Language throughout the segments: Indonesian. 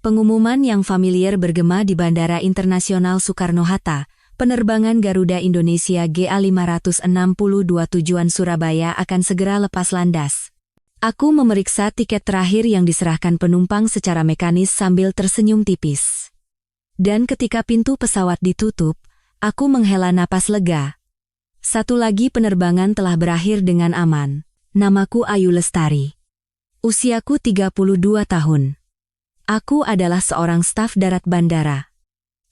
Pengumuman yang familiar bergema di Bandara Internasional Soekarno-Hatta, penerbangan Garuda Indonesia GA562 tujuan Surabaya akan segera lepas landas. Aku memeriksa tiket terakhir yang diserahkan penumpang secara mekanis sambil tersenyum tipis. Dan ketika pintu pesawat ditutup, aku menghela napas lega. Satu lagi penerbangan telah berakhir dengan aman. Namaku Ayu Lestari. Usiaku 32 tahun. Aku adalah seorang staf darat bandara.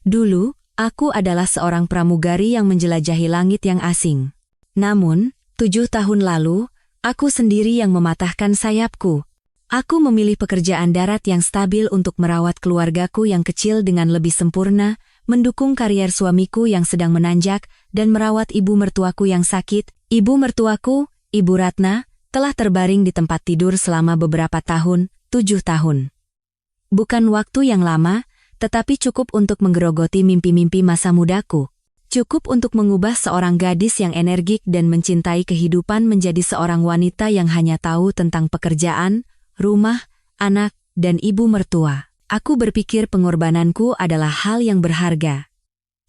Dulu, aku adalah seorang pramugari yang menjelajahi langit yang asing. Namun, 7 tahun lalu, aku sendiri yang mematahkan sayapku. Aku memilih pekerjaan darat yang stabil untuk merawat keluargaku yang kecil dengan lebih sempurna, mendukung karier suamiku yang sedang menanjak, dan merawat ibu mertuaku yang sakit. Ibu mertuaku, Ibu Ratna, telah terbaring di tempat tidur selama beberapa tahun, 7 tahun. Bukan waktu yang lama, tetapi cukup untuk menggerogoti mimpi-mimpi masa mudaku. Cukup untuk mengubah seorang gadis yang energik dan mencintai kehidupan menjadi seorang wanita yang hanya tahu tentang pekerjaan, rumah, anak, dan ibu mertua. Aku berpikir pengorbananku adalah hal yang berharga.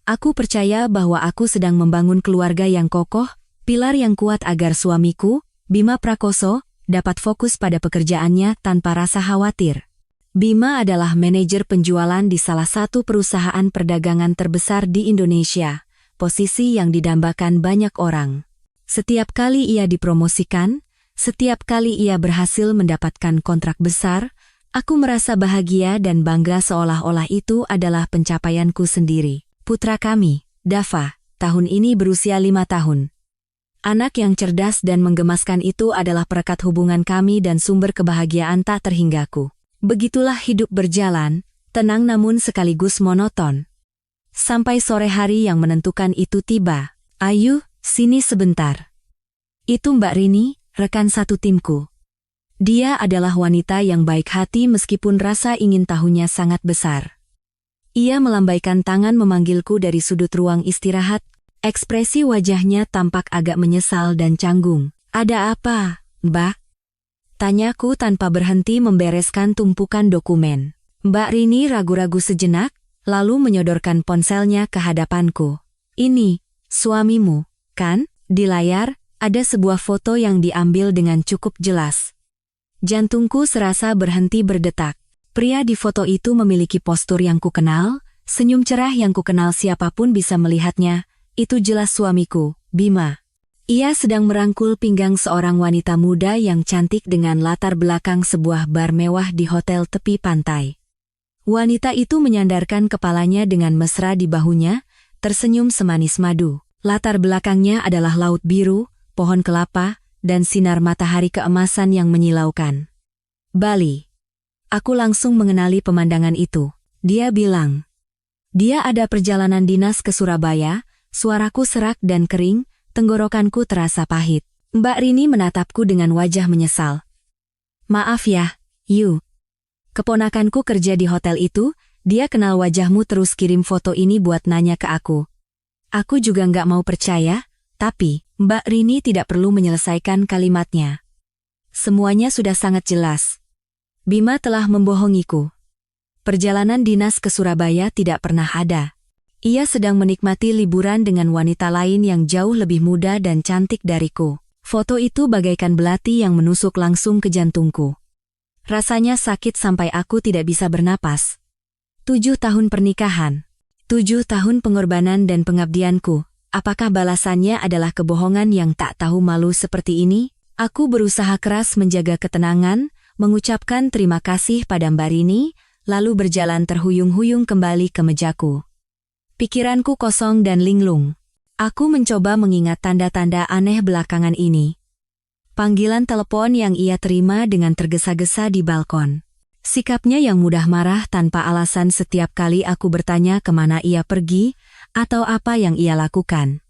Aku percaya bahwa aku sedang membangun keluarga yang kokoh, pilar yang kuat agar suamiku, Bima Prakoso, dapat fokus pada pekerjaannya tanpa rasa khawatir. Bima adalah manajer penjualan di salah satu perusahaan perdagangan terbesar di Indonesia, posisi yang didambakan banyak orang. Setiap kali ia dipromosikan, setiap kali ia berhasil mendapatkan kontrak besar, aku merasa bahagia dan bangga seolah-olah itu adalah pencapaianku sendiri. Putra kami, Dava, tahun ini berusia 5 tahun. Anak yang cerdas dan menggemaskan itu adalah perekat hubungan kami dan sumber kebahagiaan tak terhinggaku. Begitulah hidup berjalan, tenang namun sekaligus monoton. Sampai sore hari yang menentukan itu tiba. Ayu, sini sebentar. Itu Mbak Rini, rekan satu timku. Dia adalah wanita yang baik hati meskipun rasa ingin tahunya sangat besar. Ia melambaikan tangan memanggilku dari sudut ruang istirahat. Ekspresi wajahnya tampak agak menyesal dan canggung. Ada apa, Mbak? Tanyaku tanpa berhenti membereskan tumpukan dokumen. Mbak Rini ragu-ragu sejenak, lalu menyodorkan ponselnya ke hadapanku. Ini, suamimu, kan? Di layar, ada sebuah foto yang diambil dengan cukup jelas. Jantungku serasa berhenti berdetak. Pria di foto itu memiliki postur yang kukenal, senyum cerah yang kukenal siapapun bisa melihatnya. Itu jelas suamiku, Bima. Ia sedang merangkul pinggang seorang wanita muda yang cantik dengan latar belakang sebuah bar mewah di hotel tepi pantai. Wanita itu menyandarkan kepalanya dengan mesra di bahunya, tersenyum semanis madu. Latar belakangnya adalah laut biru, pohon kelapa, dan sinar matahari keemasan yang menyilaukan. Bali. Aku langsung mengenali pemandangan itu. Dia bilang. Dia ada perjalanan dinas ke Surabaya, suaraku serak dan kering, tenggorokanku terasa pahit. Mbak Rini menatapku dengan wajah menyesal. Maaf ya, Yu. Keponakanku kerja di hotel itu, dia kenal wajahmu terus kirim foto ini buat nanya ke aku. Aku juga nggak mau percaya, tapi Mbak Rini tidak perlu menyelesaikan kalimatnya. Semuanya sudah sangat jelas. Bima telah membohongiku. Perjalanan dinas ke Surabaya tidak pernah ada. Ia sedang menikmati liburan dengan wanita lain yang jauh lebih muda dan cantik dariku. Foto itu bagaikan belati yang menusuk langsung ke jantungku. Rasanya sakit sampai aku tidak bisa bernapas. 7 tahun pernikahan. 7 tahun pengorbanan dan pengabdianku. Apakah balasannya adalah kebohongan yang tak tahu malu seperti ini? Aku berusaha keras menjaga ketenangan, mengucapkan terima kasih pada Mbak Rini, lalu berjalan terhuyung-huyung kembali ke mejaku. Pikiranku kosong dan linglung. Aku mencoba mengingat tanda-tanda aneh belakangan ini. Panggilan telepon yang ia terima dengan tergesa-gesa di balkon. Sikapnya yang mudah marah tanpa alasan setiap kali aku bertanya kemana ia pergi, atau apa yang ia lakukan.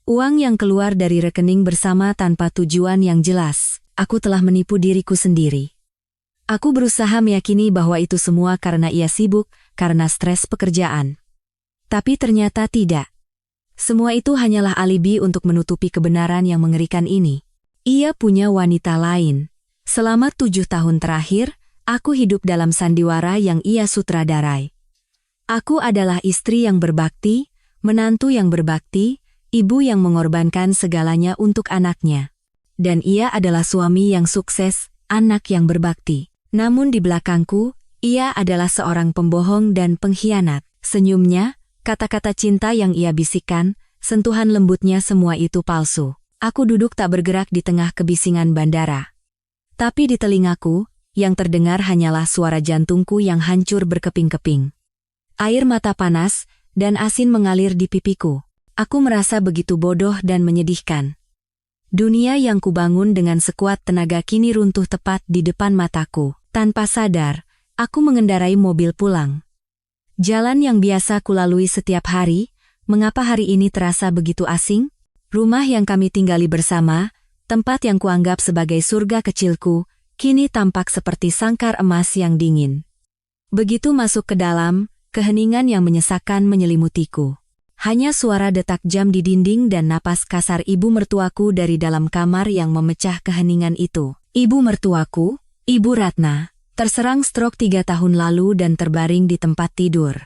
Uang yang keluar dari rekening bersama tanpa tujuan yang jelas. Aku telah menipu diriku sendiri. Aku berusaha meyakini bahwa itu semua karena ia sibuk, karena stres pekerjaan. Tapi ternyata tidak. Semua itu hanyalah alibi untuk menutupi kebenaran yang mengerikan ini. Ia punya wanita lain. Selama 7 tahun terakhir, Aku hidup dalam sandiwara yang ia sutradarai. Aku adalah istri yang berbakti, menantu yang berbakti, ibu yang mengorbankan segalanya untuk anaknya. Dan ia adalah suami yang sukses, anak yang berbakti. Namun di belakangku, ia adalah seorang pembohong dan pengkhianat. Senyumnya, kata-kata cinta yang ia bisikkan, sentuhan lembutnya semua itu palsu. Aku duduk tak bergerak di tengah kebisingan bandara. Tapi di telingaku, yang terdengar hanyalah suara jantungku yang hancur berkeping-keping. Air mata panas dan asin mengalir di pipiku. Aku merasa begitu bodoh dan menyedihkan. Dunia yang kubangun dengan sekuat tenaga kini runtuh tepat di depan mataku. Tanpa sadar, aku mengendarai mobil pulang. Jalan yang biasa kulalui setiap hari, mengapa hari ini terasa begitu asing? Rumah yang kami tinggali bersama, tempat yang kuanggap sebagai surga kecilku, kini tampak seperti sangkar emas yang dingin. Begitu masuk ke dalam, keheningan yang menyesakkan menyelimutiku. Hanya suara detak jam di dinding dan napas kasar ibu mertuaku dari dalam kamar yang memecah keheningan itu. Ibu mertuaku, Ibu Ratna, terserang stroke 3 tahun lalu dan terbaring di tempat tidur.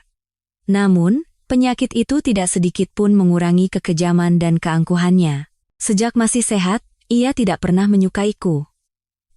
Namun, penyakit itu tidak sedikit pun mengurangi kekejaman dan keangkuhannya. Sejak masih sehat, ia tidak pernah menyukaiku.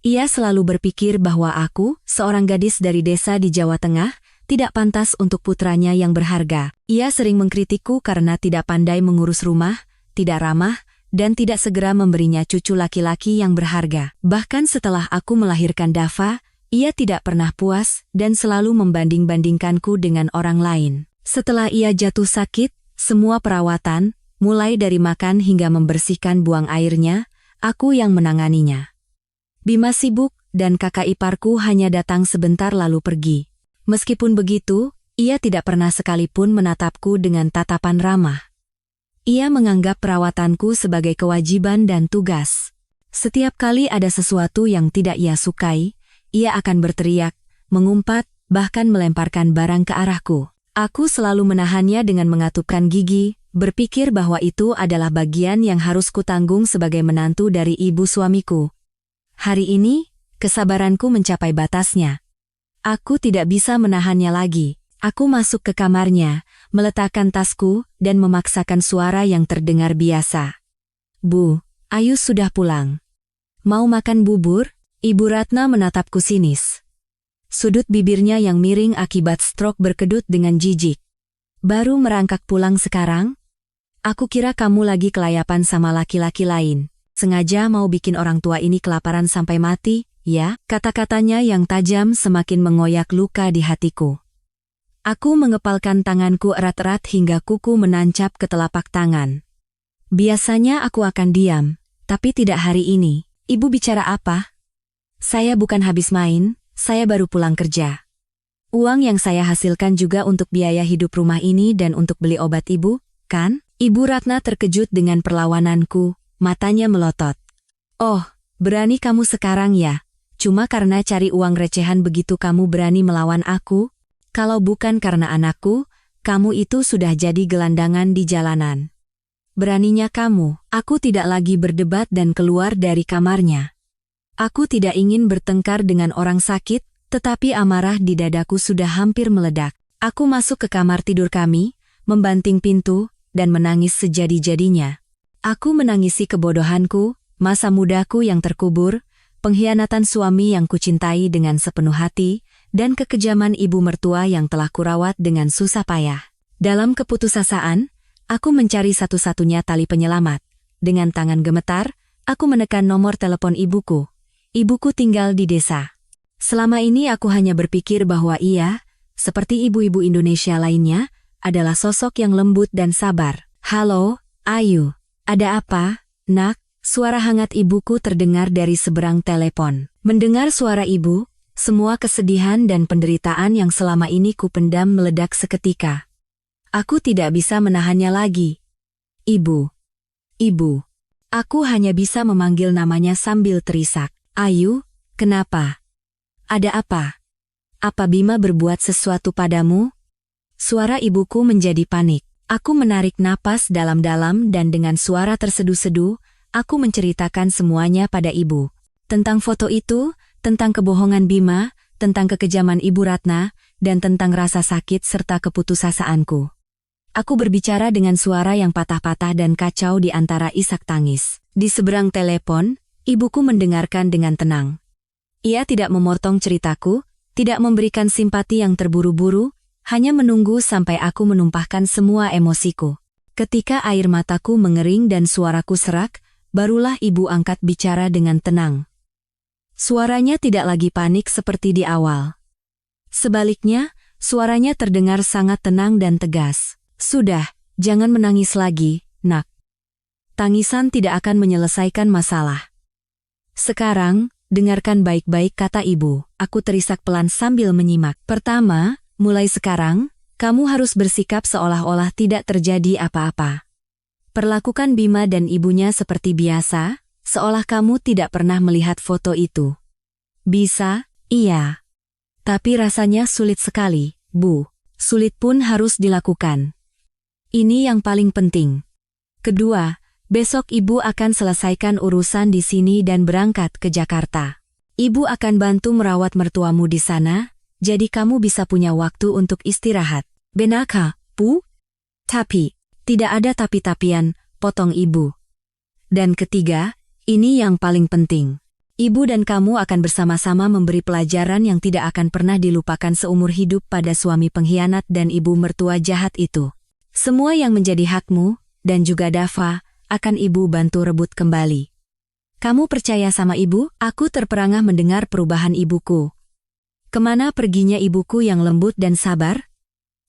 Ia selalu berpikir bahwa aku, seorang gadis dari desa di Jawa Tengah, tidak pantas untuk putranya yang berharga. Ia sering mengkritikku karena tidak pandai mengurus rumah, tidak ramah, dan tidak segera memberinya cucu laki-laki yang berharga. Bahkan setelah aku melahirkan Dava, ia tidak pernah puas dan selalu membanding-bandingkanku dengan orang lain. Setelah ia jatuh sakit, semua perawatan, mulai dari makan hingga membersihkan buang airnya, aku yang menanganinya. Bima sibuk dan kakak iparku hanya datang sebentar lalu pergi. Meskipun begitu, ia tidak pernah sekalipun menatapku dengan tatapan ramah. Ia menganggap perawatanku sebagai kewajiban dan tugas. Setiap kali ada sesuatu yang tidak ia sukai, ia akan berteriak, mengumpat, bahkan melemparkan barang ke arahku. Aku selalu menahannya dengan mengatupkan gigi, berpikir bahwa itu adalah bagian yang harus kutanggung sebagai menantu dari ibu suamiku. Hari ini, kesabaranku mencapai batasnya. Aku tidak bisa menahannya lagi. Aku masuk ke kamarnya, meletakkan tasku, dan memaksakan suara yang terdengar biasa. Bu, Ayu sudah pulang. Mau makan bubur? Ibu Ratna menatapku sinis. Sudut bibirnya yang miring akibat stroke berkedut dengan jijik. Baru merangkak pulang sekarang? Aku kira kamu lagi kelayapan sama laki-laki lain. Sengaja mau bikin orang tua ini kelaparan sampai mati, ya? Kata-katanya yang tajam semakin mengoyak luka di hatiku. Aku mengepalkan tanganku erat-erat hingga kuku menancap ke telapak tangan. Biasanya aku akan diam, tapi tidak hari ini. Ibu bicara apa? Saya bukan habis main, saya baru pulang kerja. Uang yang saya hasilkan juga untuk biaya hidup rumah ini dan untuk beli obat ibu, kan? Ibu Ratna terkejut dengan perlawananku, matanya melotot. Oh, berani kamu sekarang ya? Cuma karena cari uang recehan begitu kamu berani melawan aku? Kalau bukan karena anakku, kamu itu sudah jadi gelandangan di jalanan. Beraninya kamu, aku tidak lagi berdebat dan keluar dari kamarnya. Aku tidak ingin bertengkar dengan orang sakit, tetapi amarah di dadaku sudah hampir meledak. Aku masuk ke kamar tidur kami, membanting pintu, dan menangis sejadi-jadinya. Aku menangisi kebodohanku, masa mudaku yang terkubur, pengkhianatan suami yang kucintai dengan sepenuh hati, dan kekejaman ibu mertua yang telah kurawat dengan susah payah. Dalam keputusasaan, aku mencari satu-satunya tali penyelamat. Dengan tangan gemetar, aku menekan nomor telepon ibuku. Ibuku tinggal di desa. Selama ini aku hanya berpikir bahwa ia, seperti ibu-ibu Indonesia lainnya, adalah sosok yang lembut dan sabar. Halo, Ayu. Ada apa, nak? Suara hangat ibuku terdengar dari seberang telepon. Mendengar suara ibu, semua kesedihan dan penderitaan yang selama ini kupendam meledak seketika. Aku tidak bisa menahannya lagi. Ibu. Ibu. Aku hanya bisa memanggil namanya sambil terisak. Ayu, kenapa? Ada apa? Apa Bima berbuat sesuatu padamu? Suara ibuku menjadi panik. Aku menarik napas dalam-dalam dan dengan suara terseduh-seduh, aku menceritakan semuanya pada ibu. Tentang foto itu, tentang kebohongan Bima, tentang kekejaman Ibu Ratna, dan tentang rasa sakit serta keputusasaanku. Aku berbicara dengan suara yang patah-patah dan kacau di antara isak tangis. Di seberang telepon, ibuku mendengarkan dengan tenang. Ia tidak memotong ceritaku, tidak memberikan simpati yang terburu-buru, hanya menunggu sampai aku menumpahkan semua emosiku. Ketika air mataku mengering dan suaraku serak, barulah ibu angkat bicara dengan tenang. Suaranya tidak lagi panik seperti di awal. Sebaliknya, suaranya terdengar sangat tenang dan tegas. Sudah, jangan menangis lagi, nak. Tangisan tidak akan menyelesaikan masalah. Sekarang, dengarkan baik-baik kata ibu. Aku terisak pelan sambil menyimak. Pertama, mulai sekarang, kamu harus bersikap seolah-olah tidak terjadi apa-apa. Perlakukan Bima dan ibunya seperti biasa, seolah kamu tidak pernah melihat foto itu. Bisa, iya. Tapi rasanya sulit sekali, Bu. Sulit pun harus dilakukan. Ini yang paling penting. Kedua, besok Ibu akan selesaikan urusan di sini dan berangkat ke Jakarta. Ibu akan bantu merawat mertuamu di sana, jadi kamu bisa punya waktu untuk istirahat. Benaka, Bu? Tapi, tidak ada tapi-tapian, potong Ibu. Dan ketiga, ini yang paling penting. Ibu dan kamu akan bersama-sama memberi pelajaran yang tidak akan pernah dilupakan seumur hidup pada suami pengkhianat dan ibu mertua jahat itu. Semua yang menjadi hakmu, dan juga Dava, akan ibu bantu rebut kembali. Kamu percaya sama ibu? Aku terperangah mendengar perubahan ibuku. Kemana perginya ibuku yang lembut dan sabar?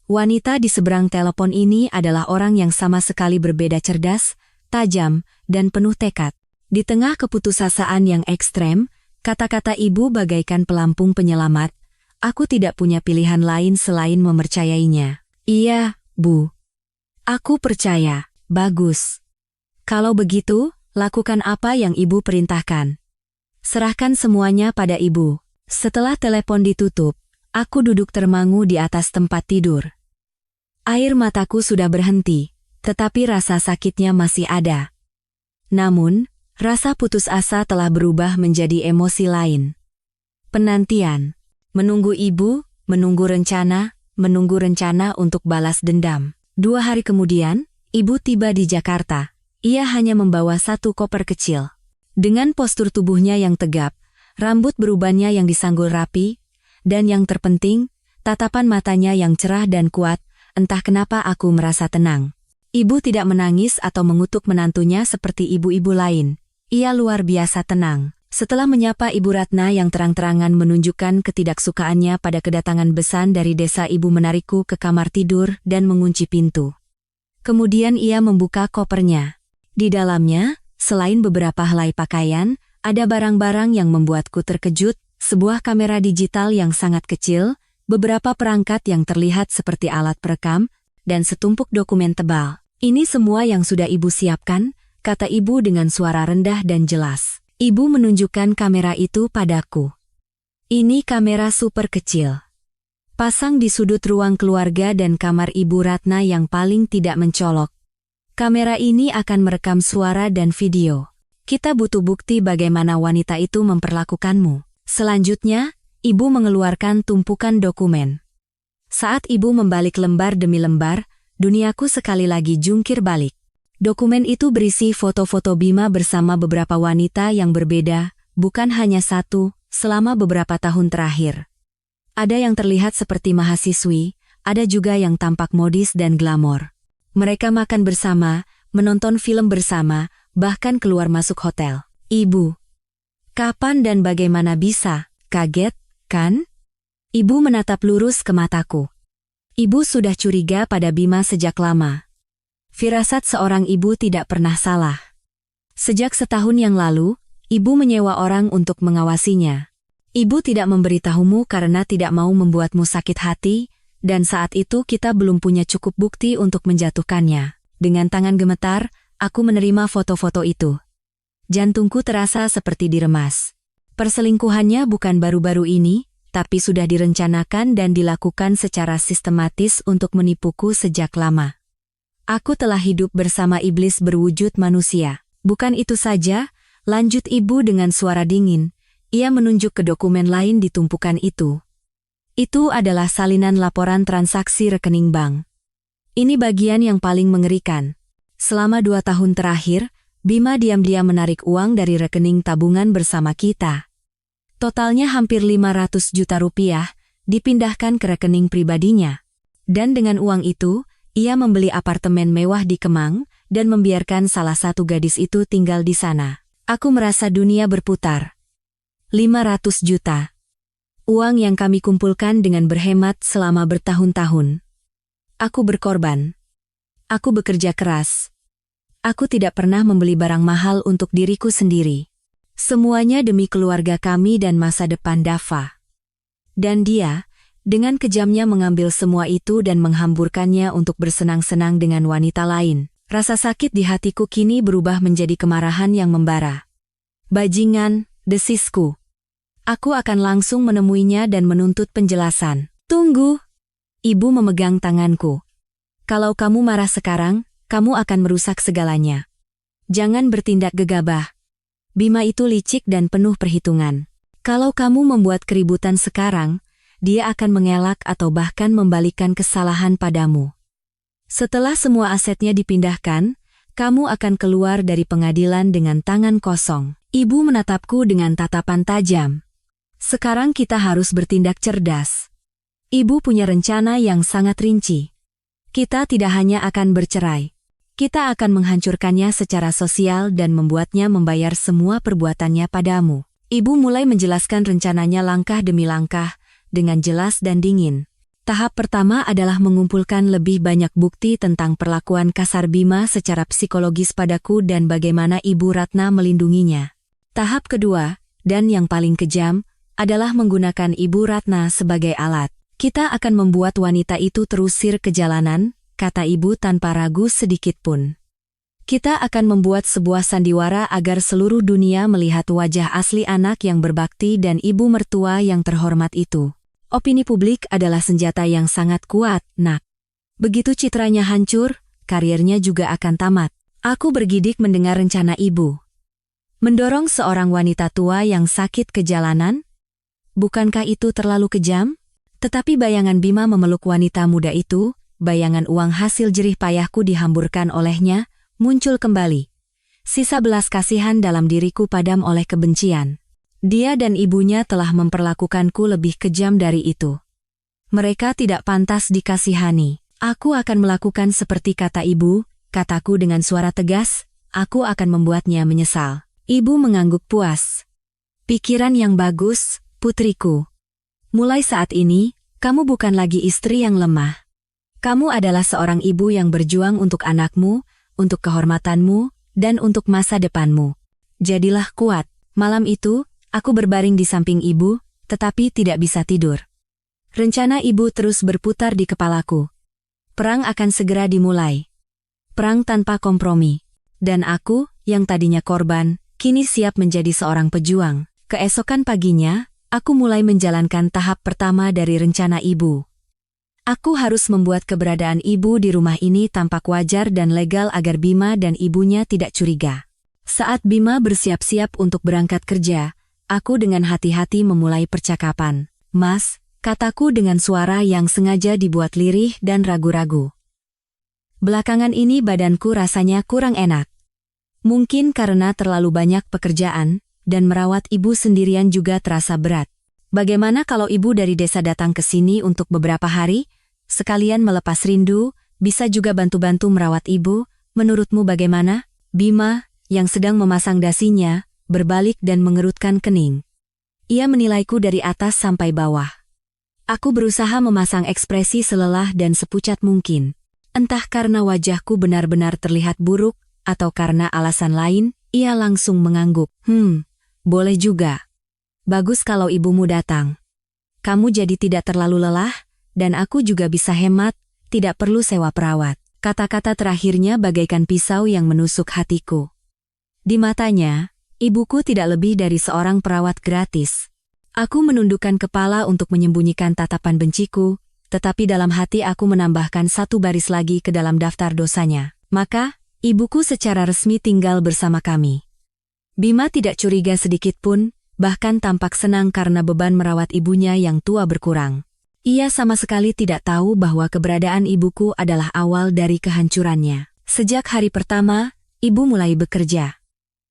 Wanita di seberang telepon ini adalah orang yang sama sekali berbeda cerdas, tajam, dan penuh tekad. Di tengah keputusasaan yang ekstrem, kata-kata ibu bagaikan pelampung penyelamat. Aku tidak punya pilihan lain selain mempercayainya. Iya, Bu. Aku percaya. Bagus. Kalau begitu, lakukan apa yang ibu perintahkan. Serahkan semuanya pada ibu. Setelah telepon ditutup, aku duduk termangu di atas tempat tidur. Air mataku sudah berhenti, tetapi rasa sakitnya masih ada. Namun, rasa putus asa telah berubah menjadi emosi lain. Penantian. Menunggu ibu, menunggu rencana untuk balas dendam. 2 hari kemudian, ibu tiba di Jakarta. Ia hanya membawa 1 koper kecil. Dengan postur tubuhnya yang tegap, rambut berubannya yang disanggul rapi, dan yang terpenting, tatapan matanya yang cerah dan kuat, entah kenapa aku merasa tenang. Ibu tidak menangis atau mengutuk menantunya seperti ibu-ibu lain. Ia luar biasa tenang. Setelah menyapa Ibu Ratna yang terang-terangan menunjukkan ketidaksukaannya pada kedatangan besan dari desa, ibu menarikku ke kamar tidur dan mengunci pintu. Kemudian ia membuka kopernya. Di dalamnya, selain beberapa helai pakaian, ada barang-barang yang membuatku terkejut, sebuah kamera digital yang sangat kecil, beberapa perangkat yang terlihat seperti alat perekam, dan setumpuk dokumen tebal. Ini semua yang sudah ibu siapkan, kata ibu dengan suara rendah dan jelas. Ibu menunjukkan kamera itu padaku. Ini kamera super kecil. Pasang di sudut ruang keluarga dan kamar Ibu Ratna yang paling tidak mencolok. Kamera ini akan merekam suara dan video. Kita butuh bukti bagaimana wanita itu memperlakukanmu. Selanjutnya, ibu mengeluarkan tumpukan dokumen. Saat ibu membalik lembar demi lembar, duniaku sekali lagi jungkir balik. Dokumen itu berisi foto-foto Bima bersama beberapa wanita yang berbeda, bukan hanya satu, selama beberapa tahun terakhir. Ada yang terlihat seperti mahasiswi, ada juga yang tampak modis dan glamor. Mereka makan bersama, menonton film bersama, bahkan keluar masuk hotel. Ibu, kapan dan bagaimana bisa? Kaget, kan? Ibu menatap lurus ke mataku. Ibu sudah curiga pada Bima sejak lama. Firasat seorang ibu tidak pernah salah. Sejak setahun yang lalu, ibu menyewa orang untuk mengawasinya. Ibu tidak memberitahumu karena tidak mau membuatmu sakit hati, dan saat itu kita belum punya cukup bukti untuk menjatuhkannya. Dengan tangan gemetar, aku menerima foto-foto itu. Jantungku terasa seperti diremas. Perselingkuhannya bukan baru-baru ini, tapi sudah direncanakan dan dilakukan secara sistematis untuk menipuku sejak lama. Aku telah hidup bersama iblis berwujud manusia. Bukan itu saja, lanjut ibu dengan suara dingin. Ia menunjuk ke dokumen lain di tumpukan itu. Itu adalah salinan laporan transaksi rekening bank. Ini bagian yang paling mengerikan. Selama 2 tahun terakhir, Bima diam-diam menarik uang dari rekening tabungan bersama kita. Totalnya hampir 500 juta rupiah, dipindahkan ke rekening pribadinya. Dan dengan uang itu, ia membeli apartemen mewah di Kemang, dan membiarkan salah satu gadis itu tinggal di sana. Aku merasa dunia berputar. 500 juta. Uang yang kami kumpulkan dengan berhemat selama bertahun-tahun. Aku berkorban. Aku bekerja keras. Aku tidak pernah membeli barang mahal untuk diriku sendiri. Semuanya demi keluarga kami dan masa depan Dava. Dan dia, dengan kejamnya mengambil semua itu dan menghamburkannya untuk bersenang-senang dengan wanita lain. Rasa sakit di hatiku kini berubah menjadi kemarahan yang membara. Bajingan, desisku. Aku akan langsung menemuinya dan menuntut penjelasan. Tunggu. Ibu memegang tanganku. Kalau kamu marah sekarang, kamu akan merusak segalanya. Jangan bertindak gegabah. Bima itu licik dan penuh perhitungan. Kalau kamu membuat keributan sekarang, dia akan mengelak atau bahkan membalikkan kesalahan padamu. Setelah semua asetnya dipindahkan, kamu akan keluar dari pengadilan dengan tangan kosong. Ibu menatapku dengan tatapan tajam. Sekarang kita harus bertindak cerdas. Ibu punya rencana yang sangat rinci. Kita tidak hanya akan bercerai. Kita akan menghancurkannya secara sosial dan membuatnya membayar semua perbuatannya padamu. Ibu mulai menjelaskan rencananya langkah demi langkah, dengan jelas dan dingin. Tahap pertama adalah mengumpulkan lebih banyak bukti tentang perlakuan kasar Bima secara psikologis padaku dan bagaimana Ibu Ratna melindunginya. Tahap kedua, dan yang paling kejam, adalah menggunakan Ibu Ratna sebagai alat. Kita akan membuat wanita itu terusir ke jalanan, kata ibu tanpa ragu sedikit pun. Kita akan membuat sebuah sandiwara agar seluruh dunia melihat wajah asli anak yang berbakti dan ibu mertua yang terhormat itu. Opini publik adalah senjata yang sangat kuat, nak. Begitu citranya hancur, karirnya juga akan tamat. Aku bergidik mendengar rencana ibu. Mendorong seorang wanita tua yang sakit ke jalanan? Bukankah itu terlalu kejam? Tetapi bayangan Bima memeluk wanita muda itu, bayangan uang hasil jerih payahku dihamburkan olehnya, muncul kembali. Sisa belas kasihan dalam diriku padam oleh kebencian. Dia dan ibunya telah memperlakukanku lebih kejam dari itu. Mereka tidak pantas dikasihani. Aku akan melakukan seperti kata ibu, kataku dengan suara tegas, aku akan membuatnya menyesal. Ibu mengangguk puas. Pikiran yang bagus, putriku. Mulai saat ini, kamu bukan lagi istri yang lemah. Kamu adalah seorang ibu yang berjuang untuk anakmu, untuk kehormatanmu, dan untuk masa depanmu. Jadilah kuat. Malam itu, aku berbaring di samping ibu, tetapi tidak bisa tidur. Rencana ibu terus berputar di kepalaku. Perang akan segera dimulai. Perang tanpa kompromi. Dan aku, yang tadinya korban, kini siap menjadi seorang pejuang. Keesokan paginya, aku mulai menjalankan tahap pertama dari rencana ibu. Aku harus membuat keberadaan ibu di rumah ini tampak wajar dan legal agar Bima dan ibunya tidak curiga. Saat Bima bersiap-siap untuk berangkat kerja, aku dengan hati-hati memulai percakapan. Mas, kataku dengan suara yang sengaja dibuat lirih dan ragu-ragu. Belakangan ini badanku rasanya kurang enak. Mungkin karena terlalu banyak pekerjaan, dan merawat ibu sendirian juga terasa berat. Bagaimana kalau ibu dari desa datang ke sini untuk beberapa hari? Sekalian melepas rindu, bisa juga bantu-bantu merawat ibu, menurutmu bagaimana? Bima, yang sedang memasang dasinya, berbalik dan mengerutkan kening. Ia menilaiku dari atas sampai bawah. Aku berusaha memasang ekspresi selelah dan sepucat mungkin. Entah karena wajahku benar-benar terlihat buruk, atau karena alasan lain, ia langsung mengangguk. Boleh juga. Bagus kalau ibumu datang. Kamu jadi tidak terlalu lelah, dan aku juga bisa hemat, tidak perlu sewa perawat. Kata-kata terakhirnya bagaikan pisau yang menusuk hatiku. Di matanya, ibuku tidak lebih dari seorang perawat gratis. Aku menundukkan kepala untuk menyembunyikan tatapan benciku, tetapi dalam hati aku menambahkan satu baris lagi ke dalam daftar dosanya. Maka, ibuku secara resmi tinggal bersama kami. Bima tidak curiga sedikit pun, bahkan tampak senang karena beban merawat ibunya yang tua berkurang. Ia sama sekali tidak tahu bahwa keberadaan ibuku adalah awal dari kehancurannya. Sejak hari pertama, ibu mulai bekerja.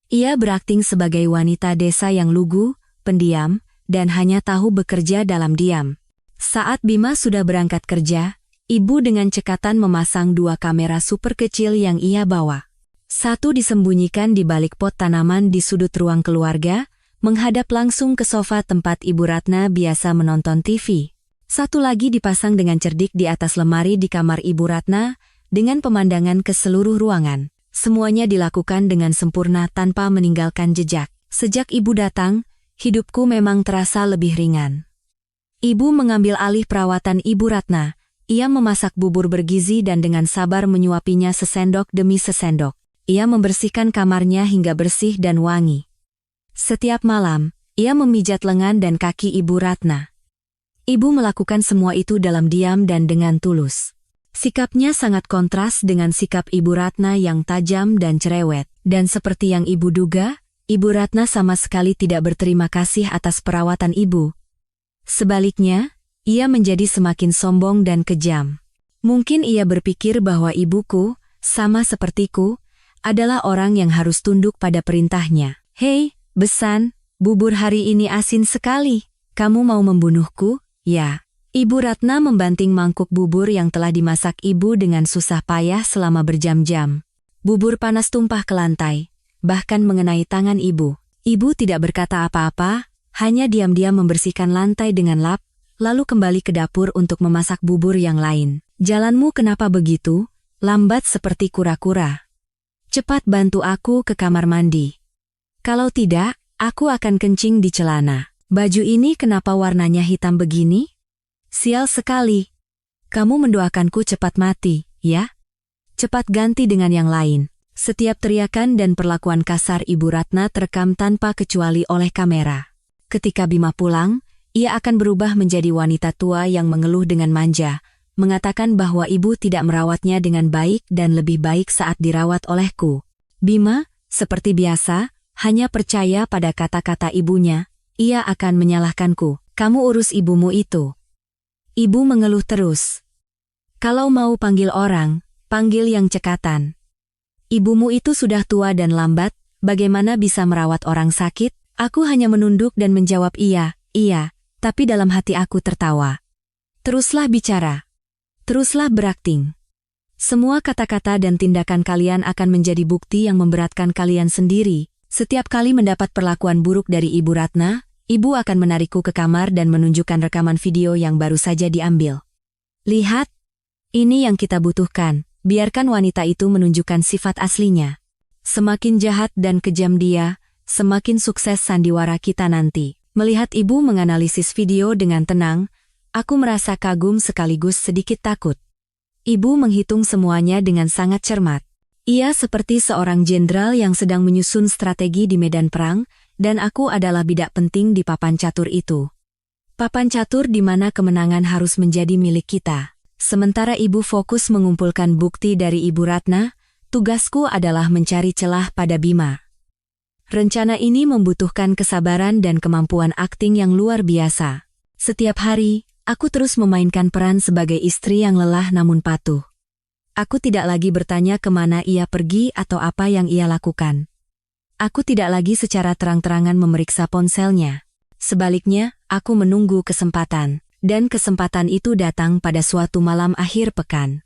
Ia berakting sebagai wanita desa yang lugu, pendiam, dan hanya tahu bekerja dalam diam. Saat Bima sudah berangkat kerja, ibu dengan cekatan memasang 2 kamera super kecil yang ia bawa. Satu disembunyikan di balik pot tanaman di sudut ruang keluarga, menghadap langsung ke sofa tempat Ibu Ratna biasa menonton TV. Satu lagi dipasang dengan cerdik di atas lemari di kamar Ibu Ratna, dengan pemandangan ke seluruh ruangan. Semuanya dilakukan dengan sempurna tanpa meninggalkan jejak. Sejak ibu datang, hidupku memang terasa lebih ringan. Ibu mengambil alih perawatan Ibu Ratna. Ia memasak bubur bergizi dan dengan sabar menyuapinya sesendok demi sesendok. Ia membersihkan kamarnya hingga bersih dan wangi. Setiap malam, ia memijat lengan dan kaki Ibu Ratna. Ibu melakukan semua itu dalam diam dan dengan tulus. Sikapnya sangat kontras dengan sikap Ibu Ratna yang tajam dan cerewet. Dan seperti yang ibu duga, Ibu Ratna sama sekali tidak berterima kasih atas perawatan ibu. Sebaliknya, ia menjadi semakin sombong dan kejam. Mungkin ia berpikir bahwa ibuku, sama sepertiku, adalah orang yang harus tunduk pada perintahnya. "Hei, Besan, bubur hari ini asin sekali. Kamu mau membunuhku?" "Ya." Ibu Ratna membanting mangkuk bubur yang telah dimasak ibu dengan susah payah selama berjam-jam. Bubur panas tumpah ke lantai, bahkan mengenai tangan ibu. Ibu tidak berkata apa-apa, hanya diam-diam membersihkan lantai dengan lap, lalu kembali ke dapur untuk memasak bubur yang lain. "Jalanmu kenapa begitu? Lambat seperti kura-kura. Cepat bantu aku ke kamar mandi. Kalau tidak, aku akan kencing di celana. Baju ini kenapa warnanya hitam begini? Sial sekali. Kamu mendoakanku cepat mati, ya? Cepat ganti dengan yang lain." Setiap teriakan dan perlakuan kasar Ibu Ratna terekam tanpa kecuali oleh kamera. Ketika Bima pulang, ia akan berubah menjadi wanita tua yang mengeluh dengan manja, mengatakan bahwa ibu tidak merawatnya dengan baik dan lebih baik saat dirawat olehku. Bima, seperti biasa, hanya percaya pada kata-kata ibunya. Ia akan menyalahkanku. "Kamu urus ibumu itu." Ibu mengeluh terus. "Kalau mau panggil orang, panggil yang cekatan. Ibumu itu sudah tua dan lambat, bagaimana bisa merawat orang sakit?" Aku hanya menunduk dan menjawab iya, tapi dalam hati aku tertawa. "Teruslah bicara. Teruslah berakting. Semua kata-kata dan tindakan kalian akan menjadi bukti yang memberatkan kalian sendiri. Setiap kali mendapat perlakuan buruk dari Ibu Ratna, ibu akan menarikku ke kamar dan menunjukkan rekaman video yang baru saja diambil. Lihat, ini yang kita butuhkan. Biarkan wanita itu menunjukkan sifat aslinya. Semakin jahat dan kejam dia, semakin sukses sandiwara kita nanti." Melihat ibu menganalisis video dengan tenang, aku merasa kagum sekaligus sedikit takut. Ibu menghitung semuanya dengan sangat cermat. Ia seperti seorang jenderal yang sedang menyusun strategi di medan perang, dan aku adalah bidak penting di papan catur itu. Papan catur di mana kemenangan harus menjadi milik kita. Sementara ibu fokus mengumpulkan bukti dari Ibu Ratna, tugasku adalah mencari celah pada Bima. Rencana ini membutuhkan kesabaran dan kemampuan akting yang luar biasa. Setiap hari, aku terus memainkan peran sebagai istri yang lelah namun patuh. Aku tidak lagi bertanya kemana ia pergi atau apa yang ia lakukan. Aku tidak lagi secara terang-terangan memeriksa ponselnya. Sebaliknya, aku menunggu kesempatan. Dan kesempatan itu datang pada suatu malam akhir pekan.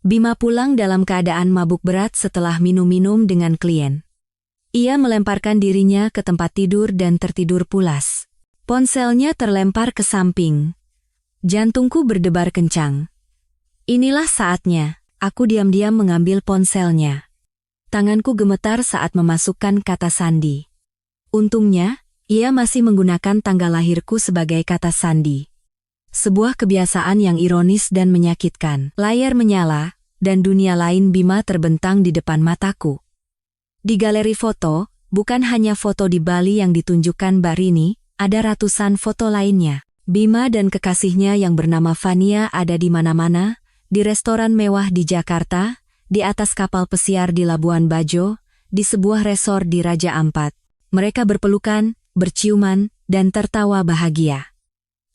Bima pulang dalam keadaan mabuk berat setelah minum-minum dengan klien. Ia melemparkan dirinya ke tempat tidur dan tertidur pulas. Ponselnya terlempar ke samping. Jantungku berdebar kencang. Inilah saatnya, aku diam-diam mengambil ponselnya. Tanganku gemetar saat memasukkan kata sandi. Untungnya, ia masih menggunakan tanggal lahirku sebagai kata sandi. Sebuah kebiasaan yang ironis dan menyakitkan. Layar menyala, dan dunia lain Bima terbentang di depan mataku. Di galeri foto, bukan hanya foto di Bali yang ditunjukkan Mbak Rini, ada ratusan foto lainnya. Bima dan kekasihnya yang bernama Fania ada di mana-mana, di restoran mewah di Jakarta, di atas kapal pesiar di Labuan Bajo, di sebuah resor di Raja Ampat. Mereka berpelukan, berciuman, dan tertawa bahagia.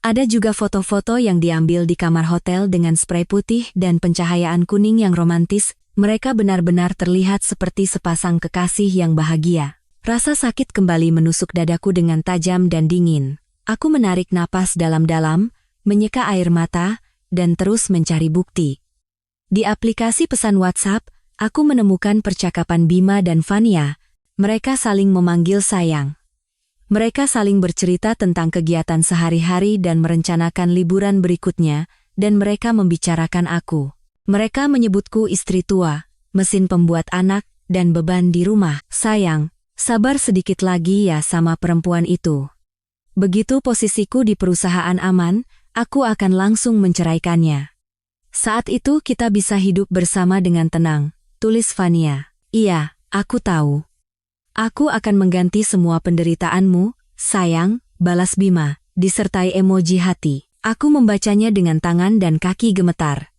Ada juga foto-foto yang diambil di kamar hotel dengan spray putih dan pencahayaan kuning yang romantis. Mereka benar-benar terlihat seperti sepasang kekasih yang bahagia. Rasa sakit kembali menusuk dadaku dengan tajam dan dingin. Aku menarik napas dalam-dalam, menyeka air mata, dan terus mencari bukti. Di aplikasi pesan WhatsApp, aku menemukan percakapan Bima dan Fania. Mereka saling memanggil sayang. Mereka saling bercerita tentang kegiatan sehari-hari dan merencanakan liburan berikutnya, dan mereka membicarakan aku. Mereka menyebutku istri tua, mesin pembuat anak, dan beban di rumah. Sayang, sabar sedikit lagi ya sama perempuan itu. Begitu posisiku di perusahaan aman, aku akan langsung menceraikannya. Saat itu kita bisa hidup bersama dengan tenang, tulis Fania. Iya, aku tahu. Aku akan mengganti semua penderitaanmu, sayang, balas Bima, disertai emoji hati. Aku membacanya dengan tangan dan kaki gemetar.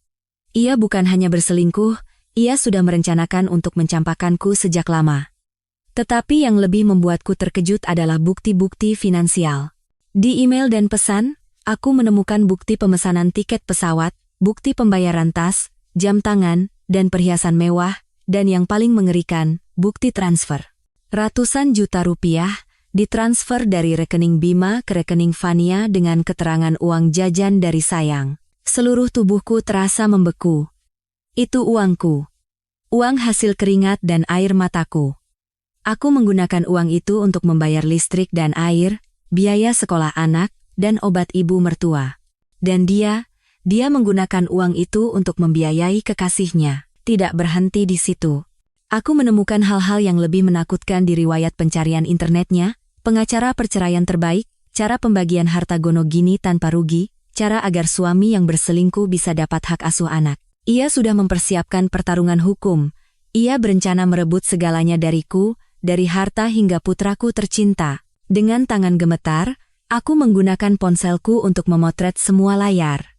Ia bukan hanya berselingkuh, ia sudah merencanakan untuk mencampakkanku sejak lama. Tetapi yang lebih membuatku terkejut adalah bukti-bukti finansial. Di email dan pesan, aku menemukan bukti pemesanan tiket pesawat, bukti pembayaran tas, jam tangan, dan perhiasan mewah, dan yang paling mengerikan, bukti transfer. Ratusan juta rupiah ditransfer dari rekening Bima ke rekening Fania dengan keterangan uang jajan dari sayang. Seluruh tubuhku terasa membeku. Itu uangku. Uang hasil keringat dan air mataku. Aku menggunakan uang itu untuk membayar listrik dan air, biaya sekolah anak, dan obat ibu mertua. Dan dia menggunakan uang itu untuk membiayai kekasihnya. Tidak berhenti di situ. Aku menemukan hal-hal yang lebih menakutkan di riwayat pencarian internetnya, pengacara perceraian terbaik, cara pembagian harta gono gini tanpa rugi, cara agar suami yang berselingkuh bisa dapat hak asuh anak. Ia sudah mempersiapkan pertarungan hukum. Ia berencana merebut segalanya dariku, dari harta hingga putraku tercinta. Dengan tangan gemetar, aku menggunakan ponselku untuk memotret semua layar.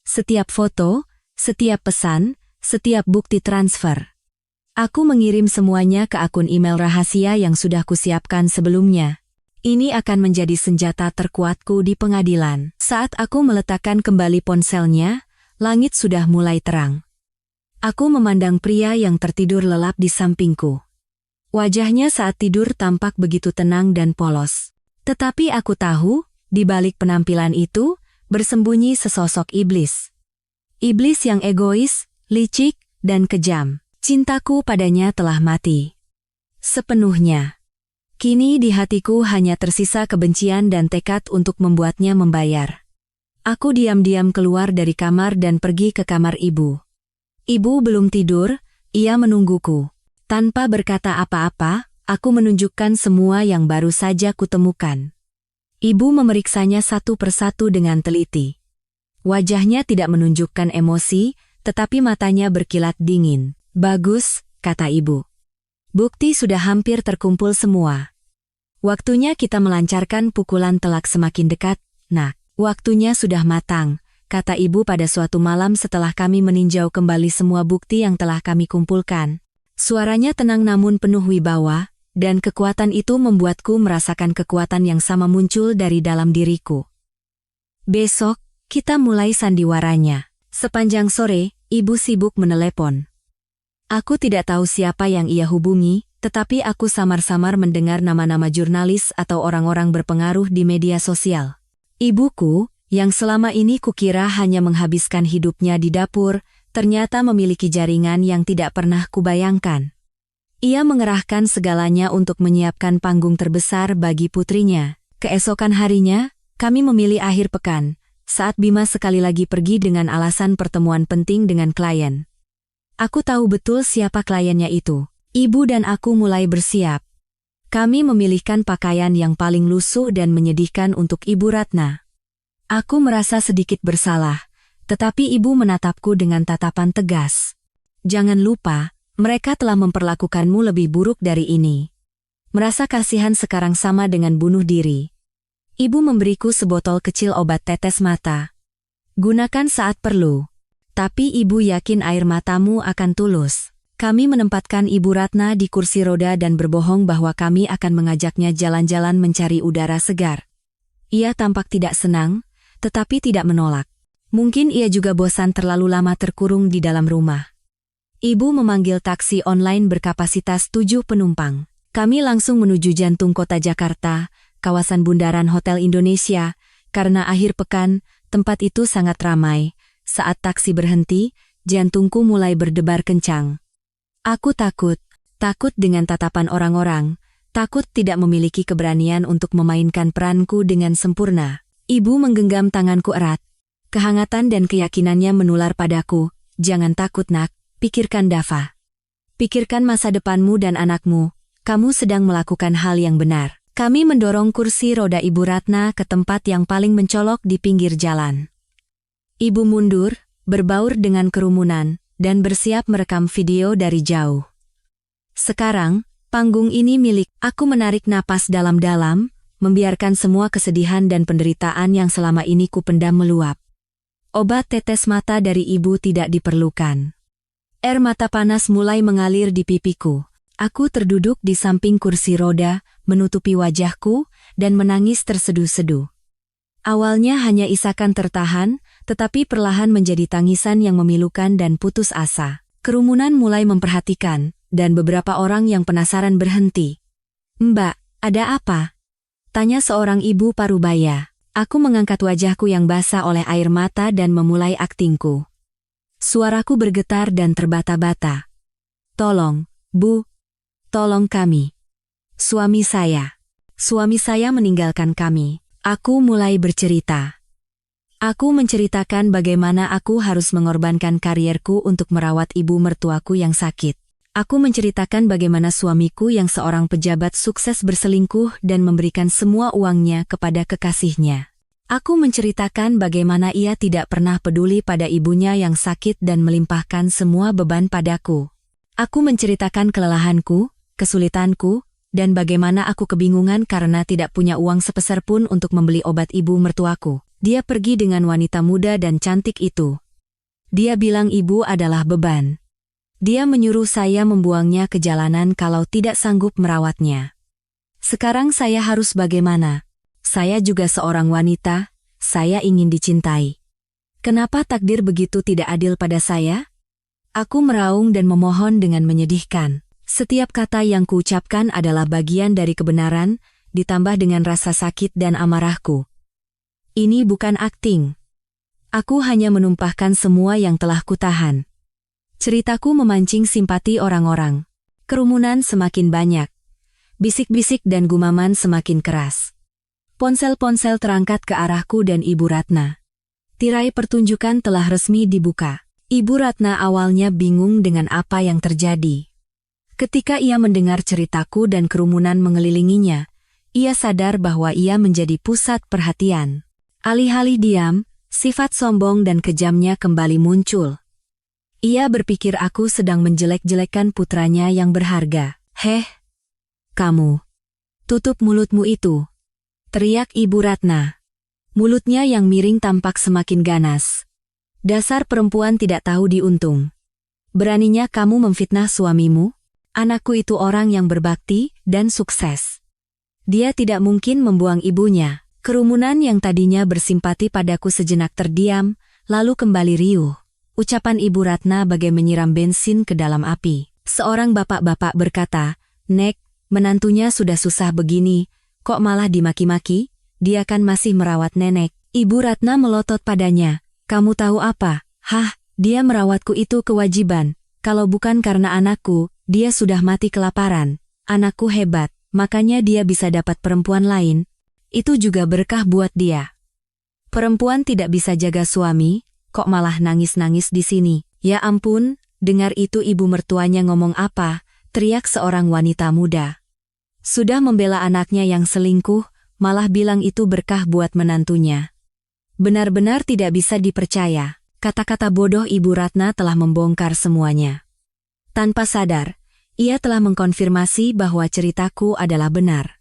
Setiap foto, setiap pesan, setiap bukti transfer. Aku mengirim semuanya ke akun email rahasia yang sudah kusiapkan sebelumnya. Ini akan menjadi senjata terkuatku di pengadilan. Saat aku meletakkan kembali ponselnya, langit sudah mulai terang. Aku memandang pria yang tertidur lelap di sampingku. Wajahnya saat tidur tampak begitu tenang dan polos. Tetapi aku tahu, di balik penampilan itu, bersembunyi sesosok iblis. Iblis yang egois, licik, dan kejam. Cintaku padanya telah mati. Sepenuhnya. Kini di hatiku hanya tersisa kebencian dan tekad untuk membuatnya membayar. Aku diam-diam keluar dari kamar dan pergi ke kamar ibu. Ibu belum tidur, ia menungguku. Tanpa berkata apa-apa, aku menunjukkan semua yang baru saja kutemukan. Ibu memeriksanya satu persatu dengan teliti. Wajahnya tidak menunjukkan emosi, tetapi matanya berkilat dingin. Bagus, kata ibu. Bukti sudah hampir terkumpul semua. Waktunya kita melancarkan pukulan telak semakin dekat. Nak, waktunya sudah matang, kata ibu pada suatu malam setelah kami meninjau kembali semua bukti yang telah kami kumpulkan. Suaranya tenang namun penuh wibawa, dan kekuatan itu membuatku merasakan kekuatan yang sama muncul dari dalam diriku. Besok, kita mulai sandiwaranya. Sepanjang sore, ibu sibuk menelepon. Aku tidak tahu siapa yang ia hubungi, tetapi aku samar-samar mendengar nama-nama jurnalis atau orang-orang berpengaruh di media sosial. Ibuku, yang selama ini kukira hanya menghabiskan hidupnya di dapur, ternyata memiliki jaringan yang tidak pernah kubayangkan. Ia mengerahkan segalanya untuk menyiapkan panggung terbesar bagi putrinya. Keesokan harinya, kami memilih akhir pekan, saat Bima sekali lagi pergi dengan alasan pertemuan penting dengan klien. Aku tahu betul siapa kliennya itu. Ibu dan aku mulai bersiap. Kami memilihkan pakaian yang paling lusuh dan menyedihkan untuk Ibu Ratna. Aku merasa sedikit bersalah, tetapi ibu menatapku dengan tatapan tegas. Jangan lupa, mereka telah memperlakukanmu lebih buruk dari ini. Merasa kasihan sekarang sama dengan bunuh diri. Ibu memberiku sebotol kecil obat tetes mata. Gunakan saat perlu. Tapi ibu yakin air matamu akan tulus. Kami menempatkan Ibu Ratna di kursi roda dan berbohong bahwa kami akan mengajaknya jalan-jalan mencari udara segar. Ia tampak tidak senang, tetapi tidak menolak. Mungkin ia juga bosan terlalu lama terkurung di dalam rumah. Ibu memanggil taksi online berkapasitas 7 penumpang. Kami langsung menuju jantung kota Jakarta, kawasan bundaran Hotel Indonesia, karena akhir pekan, tempat itu sangat ramai. Saat taksi berhenti, jantungku mulai berdebar kencang. Aku takut dengan tatapan orang-orang, takut tidak memiliki keberanian untuk memainkan peranku dengan sempurna. Ibu menggenggam tanganku erat. Kehangatan dan keyakinannya menular padaku. Jangan takut nak, pikirkan Dava. Pikirkan masa depanmu dan anakmu, kamu sedang melakukan hal yang benar. Kami mendorong kursi roda Ibu Ratna ke tempat yang paling mencolok di pinggir jalan. Ibu mundur, berbaur dengan kerumunan, dan bersiap merekam video dari jauh. Sekarang, panggung ini milik aku. Menarik napas dalam-dalam, membiarkan semua kesedihan dan penderitaan yang selama ini kupendam meluap. Obat tetes mata dari ibu tidak diperlukan. Air mata panas mulai mengalir di pipiku. Aku terduduk di samping kursi roda, menutupi wajahku, dan menangis terseduh-seduh. Awalnya hanya isakan tertahan, tetapi perlahan menjadi tangisan yang memilukan dan putus asa. Kerumunan mulai memperhatikan, dan beberapa orang yang penasaran berhenti. "Mbak, ada apa?" tanya seorang ibu parubaya. Aku mengangkat wajahku yang basah oleh air mata dan memulai aktingku. Suaraku bergetar dan terbata-bata. "Tolong, Bu. Tolong kami. Suami saya meninggalkan kami." Aku mulai bercerita. Aku menceritakan bagaimana aku harus mengorbankan karierku untuk merawat ibu mertuaku yang sakit. Aku menceritakan bagaimana suamiku yang seorang pejabat sukses berselingkuh dan memberikan semua uangnya kepada kekasihnya. Aku menceritakan bagaimana ia tidak pernah peduli pada ibunya yang sakit dan melimpahkan semua beban padaku. Aku menceritakan kelelahanku, kesulitanku, dan bagaimana aku kebingungan karena tidak punya uang sepeser pun untuk membeli obat ibu mertuaku. Dia pergi dengan wanita muda dan cantik itu. Dia bilang ibu adalah beban. Dia menyuruh saya membuangnya ke jalanan kalau tidak sanggup merawatnya. Sekarang saya harus bagaimana? Saya juga seorang wanita, saya ingin dicintai. Kenapa takdir begitu tidak adil pada saya? Aku meraung dan memohon dengan menyedihkan. Setiap kata yang kuucapkan adalah bagian dari kebenaran, ditambah dengan rasa sakit dan amarahku. Ini bukan akting. Aku hanya menumpahkan semua yang telah kutahan. Ceritaku memancing simpati orang-orang. Kerumunan semakin banyak. Bisik-bisik dan gumaman semakin keras. Ponsel-ponsel terangkat ke arahku dan Ibu Ratna. Tirai pertunjukan telah resmi dibuka. Ibu Ratna awalnya bingung dengan apa yang terjadi. Ketika ia mendengar ceritaku dan kerumunan mengelilinginya, ia sadar bahwa ia menjadi pusat perhatian. Alih-alih diam, sifat sombong dan kejamnya kembali muncul. Ia berpikir aku sedang menjelek-jelekan putranya yang berharga. "Heh, kamu. Tutup mulutmu itu," teriak Ibu Ratna. Mulutnya yang miring tampak semakin ganas. "Dasar perempuan tidak tahu diuntung. Beraninya kamu memfitnah suamimu? Anakku itu orang yang berbakti dan sukses. Dia tidak mungkin membuang ibunya." Kerumunan yang tadinya bersimpati padaku sejenak terdiam, lalu kembali riuh. Ucapan Ibu Ratna bagai menyiram bensin ke dalam api. Seorang bapak-bapak berkata, "Nek, menantunya sudah susah begini, kok malah dimaki-maki? Dia kan masih merawat nenek." Ibu Ratna melotot padanya. "Kamu tahu apa? Hah, dia merawatku itu kewajiban. Kalau bukan karena anakku, dia sudah mati kelaparan. Anakku hebat, makanya dia bisa dapat perempuan lain. Itu juga berkah buat dia. Perempuan tidak bisa jaga suami, kok malah nangis-nangis di sini." "Ya ampun," dengar itu ibu mertuanya ngomong apa, teriak seorang wanita muda. Sudah membela anaknya yang selingkuh, malah bilang itu berkah buat menantunya. Benar-benar tidak bisa dipercaya. Kata-kata bodoh Ibu Ratna telah membongkar semuanya. Tanpa sadar, ia telah mengkonfirmasi bahwa ceritaku adalah benar.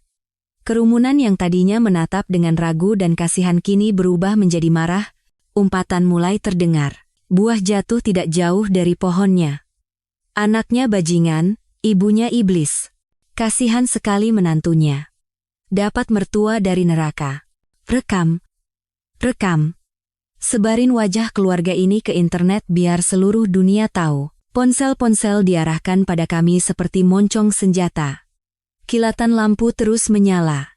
Kerumunan yang tadinya menatap dengan ragu dan kasihan kini berubah menjadi marah, umpatan mulai terdengar. Buah jatuh tidak jauh dari pohonnya. Anaknya bajingan, ibunya iblis. Kasihan sekali menantunya. Dapat mertua dari neraka. Rekam. Sebarin wajah keluarga ini ke internet biar seluruh dunia tahu. Ponsel-ponsel diarahkan pada kami seperti moncong senjata. Kilatan lampu terus menyala.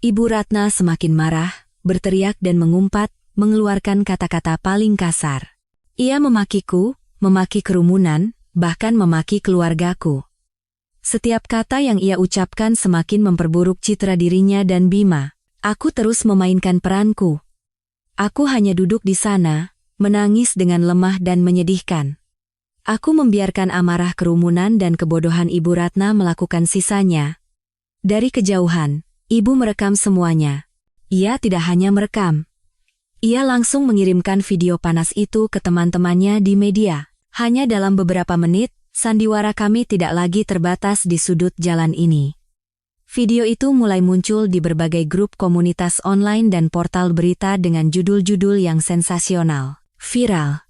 Ibu Ratna semakin marah, berteriak dan mengumpat, mengeluarkan kata-kata paling kasar. Ia memakiku, memaki kerumunan, bahkan memaki keluargaku. Setiap kata yang ia ucapkan semakin memperburuk citra dirinya dan Bima. Aku terus memainkan peranku. Aku hanya duduk di sana, menangis dengan lemah dan menyedihkan. Aku membiarkan amarah kerumunan dan kebodohan Ibu Ratna melakukan sisanya. Dari kejauhan, Ibu merekam semuanya. Ia tidak hanya merekam. Ia langsung mengirimkan video panas itu ke teman-temannya di media. Hanya dalam beberapa menit, sandiwara kami tidak lagi terbatas di sudut jalan ini. Video itu mulai muncul di berbagai grup komunitas online dan portal berita dengan judul-judul yang sensasional. Viral.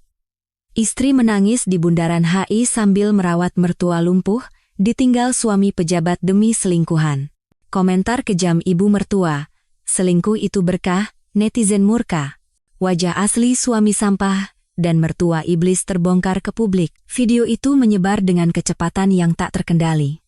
Istri menangis di bundaran HI sambil merawat mertua lumpuh, ditinggal suami pejabat demi selingkuhan. Komentar kejam ibu mertua. Selingkuh itu berkah, netizen murka. Wajah asli suami sampah dan mertua iblis terbongkar ke publik. Video itu menyebar dengan kecepatan yang tak terkendali.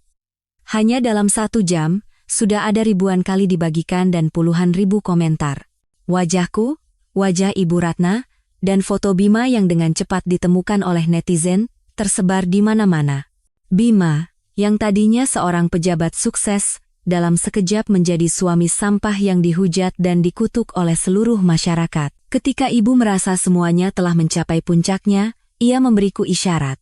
Hanya dalam 1 jam, sudah ada ribuan kali dibagikan dan puluhan ribu komentar. Wajahku, wajah Ibu Ratna, dan foto Bima yang dengan cepat ditemukan oleh netizen, tersebar di mana-mana. Bima, yang tadinya seorang pejabat sukses, dalam sekejap menjadi suami sampah yang dihujat dan dikutuk oleh seluruh masyarakat. Ketika ibu merasa semuanya telah mencapai puncaknya, ia memberiku isyarat.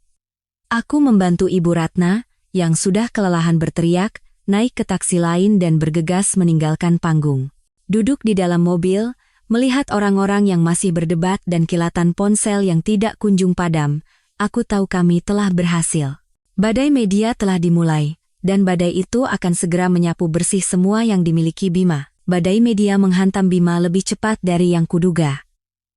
Aku membantu Ibu Ratna, yang sudah kelelahan berteriak, naik ke taksi lain dan bergegas meninggalkan panggung. Duduk di dalam mobil, melihat orang-orang yang masih berdebat dan kilatan ponsel yang tidak kunjung padam, aku tahu kami telah berhasil. Badai media telah dimulai, dan badai itu akan segera menyapu bersih semua yang dimiliki Bima. Badai media menghantam Bima lebih cepat dari yang kuduga.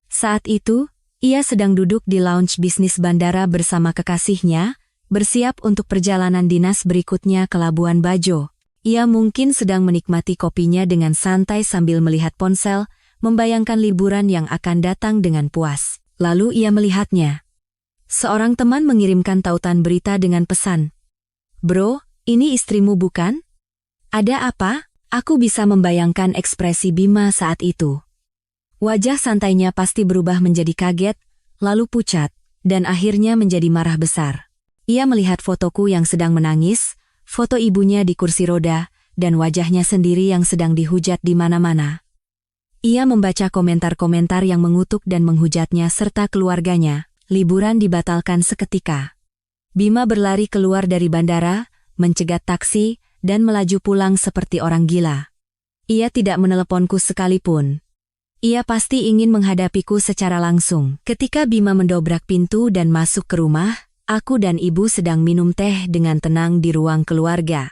Saat itu, ia sedang duduk di lounge bisnis bandara bersama kekasihnya, bersiap untuk perjalanan dinas berikutnya ke Labuan Bajo. Ia mungkin sedang menikmati kopinya dengan santai sambil melihat ponsel, membayangkan liburan yang akan datang dengan puas. Lalu ia melihatnya. Seorang teman mengirimkan tautan berita dengan pesan. "Bro, ini istrimu bukan? Ada apa?" Aku bisa membayangkan ekspresi Bima saat itu. Wajah santainya pasti berubah menjadi kaget, lalu pucat, dan akhirnya menjadi marah besar. Ia melihat fotoku yang sedang menangis, foto ibunya di kursi roda, dan wajahnya sendiri yang sedang dihujat di mana-mana. Ia membaca komentar-komentar yang mengutuk dan menghujatnya serta keluarganya. Liburan dibatalkan seketika. Bima berlari keluar dari bandara, mencegat taksi, dan melaju pulang seperti orang gila. Ia tidak meneleponku sekalipun. Ia pasti ingin menghadapiku secara langsung. Ketika Bima mendobrak pintu dan masuk ke rumah, aku dan ibu sedang minum teh dengan tenang di ruang keluarga.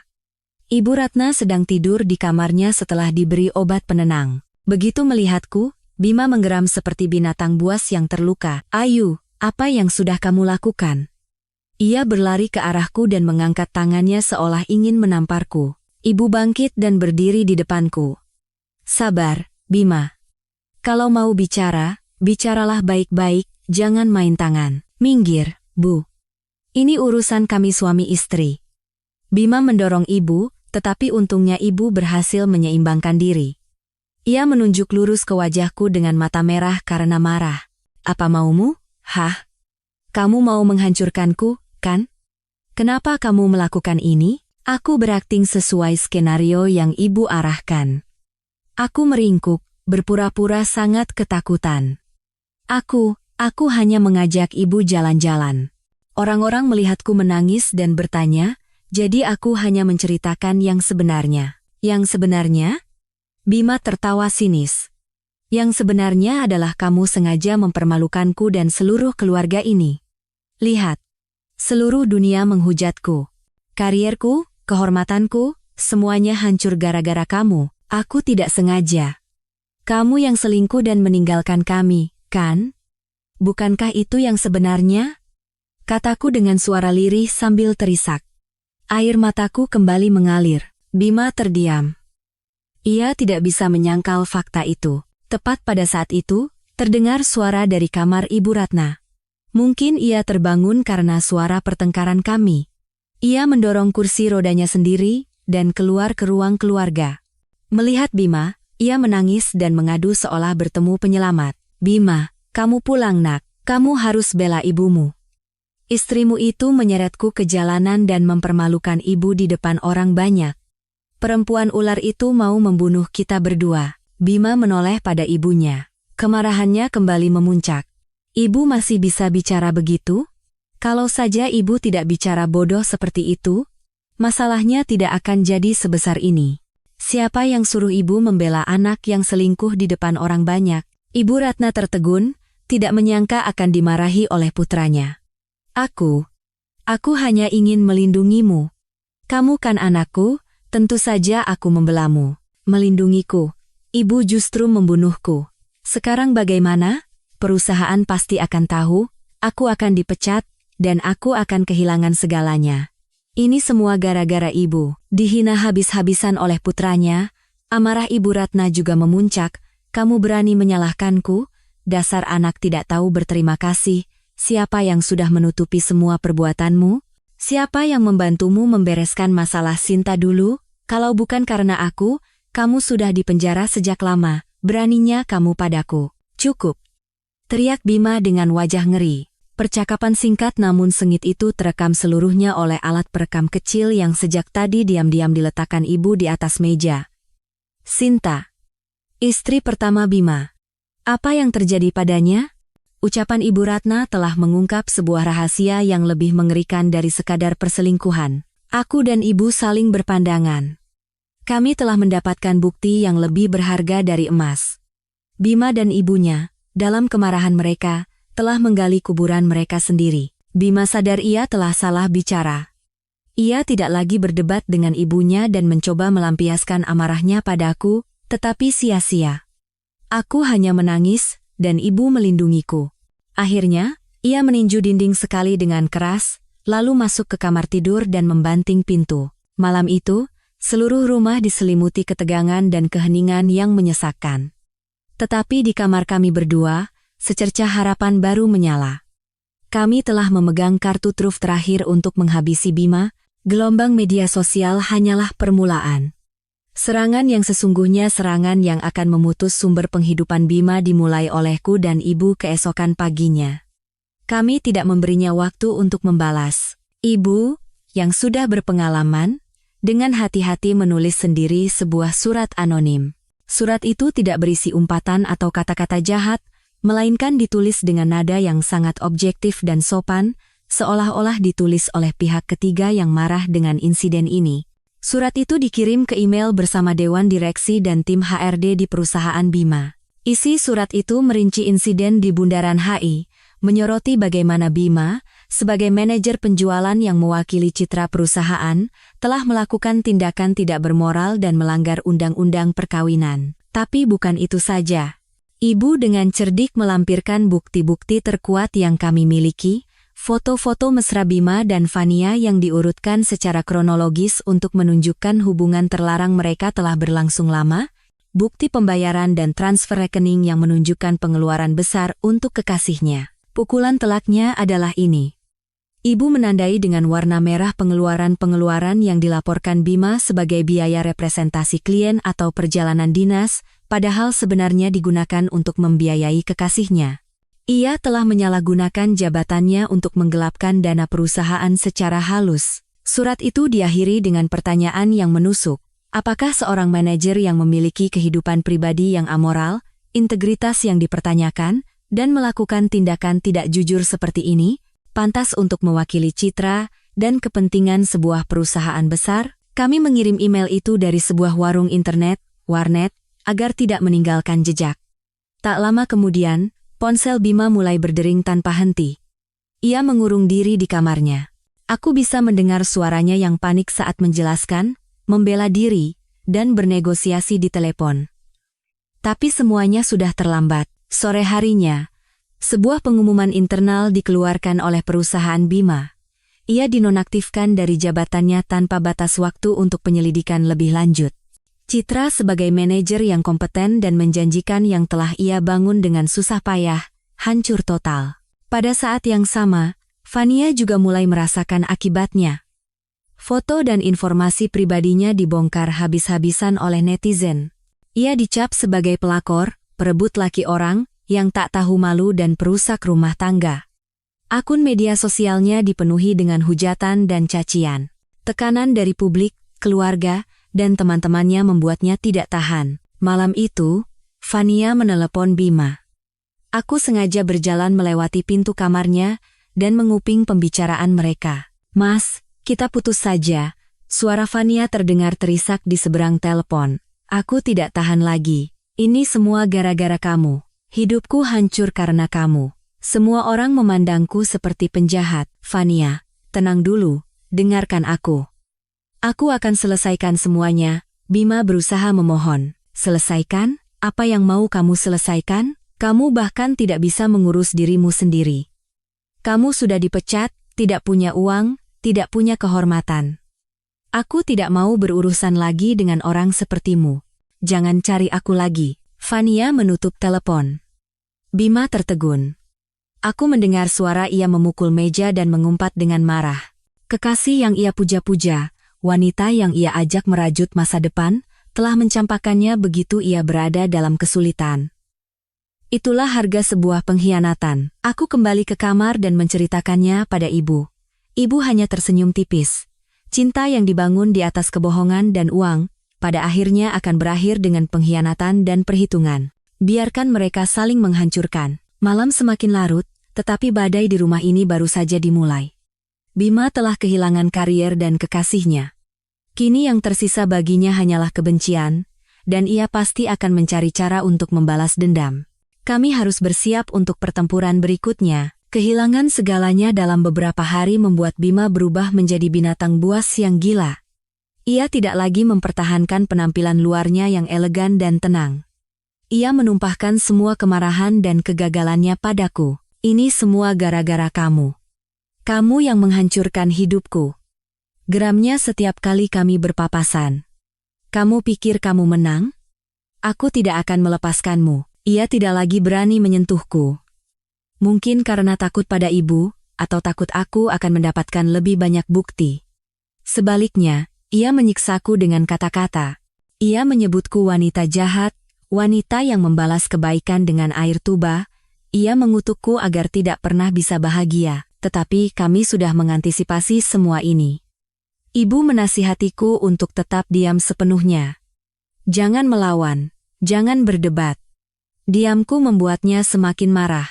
Ibu Ratna sedang tidur di kamarnya setelah diberi obat penenang. Begitu melihatku, Bima menggeram seperti binatang buas yang terluka. "Ayu, apa yang sudah kamu lakukan?" Ia berlari ke arahku dan mengangkat tangannya seolah ingin menamparku. Ibu bangkit dan berdiri di depanku. "Sabar, Bima. Kalau mau bicara, bicaralah baik-baik, jangan main tangan. Minggir, Bu. Ini urusan kami suami istri." Bima mendorong ibu, tetapi untungnya ibu berhasil menyeimbangkan diri. Ia menunjuk lurus ke wajahku dengan mata merah karena marah. "Apa maumu? Hah? Kamu mau menghancurkanku, kan? Kenapa kamu melakukan ini?" Aku berakting sesuai skenario yang ibu arahkan. Aku meringkuk, berpura-pura sangat ketakutan. Aku hanya mengajak ibu jalan-jalan. Orang-orang melihatku menangis dan bertanya, jadi aku hanya menceritakan yang sebenarnya. Yang sebenarnya? Bima tertawa sinis. Yang sebenarnya adalah kamu sengaja mempermalukanku dan seluruh keluarga ini. Lihat, seluruh dunia menghujatku. Karierku, kehormatanku, semuanya hancur gara-gara kamu. Aku tidak sengaja. Kamu yang selingkuh dan meninggalkan kami, kan? Bukankah itu yang sebenarnya? kataku dengan suara lirih sambil terisak. Air mataku kembali mengalir. Bima terdiam. Ia tidak bisa menyangkal fakta itu. Tepat pada saat itu, terdengar suara dari kamar Ibu Ratna. Mungkin ia terbangun karena suara pertengkaran kami. Ia mendorong kursi rodanya sendiri dan keluar ke ruang keluarga. Melihat Bima, ia menangis dan mengadu seolah bertemu penyelamat. Bima, kamu pulang nak, kamu harus bela ibumu. Istrimu itu menyeretku ke jalanan dan mempermalukan ibu di depan orang banyak. Perempuan ular itu mau membunuh kita berdua. Bima menoleh pada ibunya. Kemarahannya kembali memuncak. Ibu masih bisa bicara begitu? Kalau saja ibu tidak bicara bodoh seperti itu, masalahnya tidak akan jadi sebesar ini. Siapa yang suruh ibu membela anak yang selingkuh di depan orang banyak? Ibu Ratna tertegun, tidak menyangka akan dimarahi oleh putranya. Aku hanya ingin melindungimu. Kamu kan anakku, tentu saja aku membelamu. Melindungiku. Ibu justru membunuhku. Sekarang bagaimana? Perusahaan pasti akan tahu, aku akan dipecat, dan aku akan kehilangan segalanya. Ini semua gara-gara ibu. Dihina habis-habisan oleh putranya, amarah Ibu Ratna juga memuncak. Kamu berani menyalahkanku? Dasar anak tidak tahu berterima kasih. Siapa yang sudah menutupi semua perbuatanmu? Siapa yang membantumu membereskan masalah Sinta dulu? Kalau bukan karena aku, kamu sudah dipenjara sejak lama. Beraninya kamu padaku. Cukup. Teriak Bima dengan wajah ngeri. Percakapan singkat namun sengit itu terekam seluruhnya oleh alat perekam kecil yang sejak tadi diam-diam diletakkan ibu di atas meja. Sinta. Istri pertama Bima. Apa yang terjadi padanya? Ucapan Ibu Ratna telah mengungkap sebuah rahasia yang lebih mengerikan dari sekadar perselingkuhan. Aku dan ibu saling berpandangan. Kami telah mendapatkan bukti yang lebih berharga dari emas. Bima dan ibunya, dalam kemarahan mereka, telah menggali kuburan mereka sendiri. Bima sadar ia telah salah bicara. Ia tidak lagi berdebat dengan ibunya dan mencoba melampiaskan amarahnya padaku, tetapi sia-sia. Aku hanya menangis, dan ibu melindungiku. Akhirnya, ia meninju dinding sekali dengan keras, lalu masuk ke kamar tidur dan membanting pintu. Malam itu, seluruh rumah diselimuti ketegangan dan keheningan yang menyesakkan. Tetapi di kamar kami berdua, secercah harapan baru menyala. Kami telah memegang kartu truf terakhir untuk menghabisi Bima. Gelombang media sosial hanyalah permulaan. Serangan yang sesungguhnya serangan yang akan memutus sumber penghidupan Bima dimulai olehku dan ibu keesokan paginya. Kami tidak memberinya waktu untuk membalas. Ibu, yang sudah berpengalaman, dengan hati-hati menulis sendiri sebuah surat anonim. Surat itu tidak berisi umpatan atau kata-kata jahat, melainkan ditulis dengan nada yang sangat objektif dan sopan, seolah-olah ditulis oleh pihak ketiga yang marah dengan insiden ini. Surat itu dikirim ke email bersama Dewan Direksi dan tim HRD di perusahaan Bima. Isi surat itu merinci insiden di Bundaran HI, menyoroti bagaimana Bima, sebagai manajer penjualan yang mewakili citra perusahaan, telah melakukan tindakan tidak bermoral dan melanggar undang-undang perkawinan. Tapi bukan itu saja. Ibu dengan cerdik melampirkan bukti-bukti terkuat yang kami miliki, foto-foto mesra Bima dan Fania yang diurutkan secara kronologis untuk menunjukkan hubungan terlarang mereka telah berlangsung lama, bukti pembayaran dan transfer rekening yang menunjukkan pengeluaran besar untuk kekasihnya. Pukulan telaknya adalah ini. Ibu menandai dengan warna merah pengeluaran-pengeluaran yang dilaporkan Bima sebagai biaya representasi klien atau perjalanan dinas, padahal sebenarnya digunakan untuk membiayai kekasihnya. Ia telah menyalahgunakan jabatannya untuk menggelapkan dana perusahaan secara halus. Surat itu diakhiri dengan pertanyaan yang menusuk. Apakah seorang manajer yang memiliki kehidupan pribadi yang amoral, integritas yang dipertanyakan, dan melakukan tindakan tidak jujur seperti ini, pantas untuk mewakili citra dan kepentingan sebuah perusahaan besar? Kami mengirim email itu dari sebuah warung internet, warnet, agar tidak meninggalkan jejak. Tak lama kemudian, ponsel Bima mulai berdering tanpa henti. Ia mengurung diri di kamarnya. Aku bisa mendengar suaranya yang panik saat menjelaskan, membela diri, dan bernegosiasi di telepon. Tapi semuanya sudah terlambat. Sore harinya, Sebuah pengumuman internal dikeluarkan oleh perusahaan Bima. Ia dinonaktifkan dari jabatannya tanpa batas waktu untuk penyelidikan lebih lanjut. Citra sebagai manajer yang kompeten dan menjanjikan yang telah ia bangun dengan susah payah, hancur total. Pada saat yang sama, Fania juga mulai merasakan akibatnya. Foto dan informasi pribadinya dibongkar habis-habisan oleh netizen. Ia dicap sebagai pelakor, perebut laki orang, yang tak tahu malu dan perusak rumah tangga. Akun media sosialnya dipenuhi dengan hujatan dan cacian. Tekanan dari publik, keluarga, dan teman-temannya membuatnya tidak tahan. Malam itu, Fania menelepon Bima. Aku sengaja berjalan melewati pintu kamarnya dan menguping pembicaraan mereka. Mas, kita putus saja. Suara Fania terdengar terisak di seberang telepon. Aku tidak tahan lagi. Ini semua gara-gara kamu. Hidupku hancur karena kamu. Semua orang memandangku seperti penjahat. Fania, tenang dulu, dengarkan aku. Aku akan selesaikan semuanya. Bima berusaha memohon. Selesaikan? Apa yang mau kamu selesaikan? Kamu bahkan tidak bisa mengurus dirimu sendiri. Kamu sudah dipecat, tidak punya uang, tidak punya kehormatan. Aku tidak mau berurusan lagi dengan orang sepertimu. Jangan cari aku lagi. Fania menutup telepon. Bima tertegun. Aku mendengar suara ia memukul meja dan mengumpat dengan marah. Kekasih yang ia puja-puja, wanita yang ia ajak merajut masa depan, telah mencampakkannya begitu ia berada dalam kesulitan. Itulah harga sebuah pengkhianatan. Aku kembali ke kamar dan menceritakannya pada ibu. Ibu hanya tersenyum tipis. Cinta yang dibangun di atas kebohongan dan uang, pada akhirnya akan berakhir dengan pengkhianatan dan perhitungan. Biarkan mereka saling menghancurkan. Malam semakin larut, tetapi badai di rumah ini baru saja dimulai. Bima telah kehilangan karier dan kekasihnya. Kini yang tersisa baginya hanyalah kebencian, dan ia pasti akan mencari cara untuk membalas dendam. Kami harus bersiap untuk pertempuran berikutnya. Kehilangan segalanya dalam beberapa hari membuat Bima berubah menjadi binatang buas yang gila. Ia tidak lagi mempertahankan penampilan luarnya yang elegan dan tenang. Ia menumpahkan semua kemarahan dan kegagalannya padaku. Ini semua gara-gara kamu. Kamu yang menghancurkan hidupku. Geramnya setiap kali kami berpapasan. Kamu pikir kamu menang? Aku tidak akan melepaskanmu. Ia tidak lagi berani menyentuhku. Mungkin karena takut pada ibu, atau takut aku akan mendapatkan lebih banyak bukti. Sebaliknya, ia menyiksaku dengan kata-kata. Ia menyebutku wanita jahat, wanita yang membalas kebaikan dengan air tuba. Ia mengutukku agar tidak pernah bisa bahagia, tetapi kami sudah mengantisipasi semua ini. Ibu menasihatiku untuk tetap diam sepenuhnya. Jangan melawan, jangan berdebat. Diamku membuatnya semakin marah.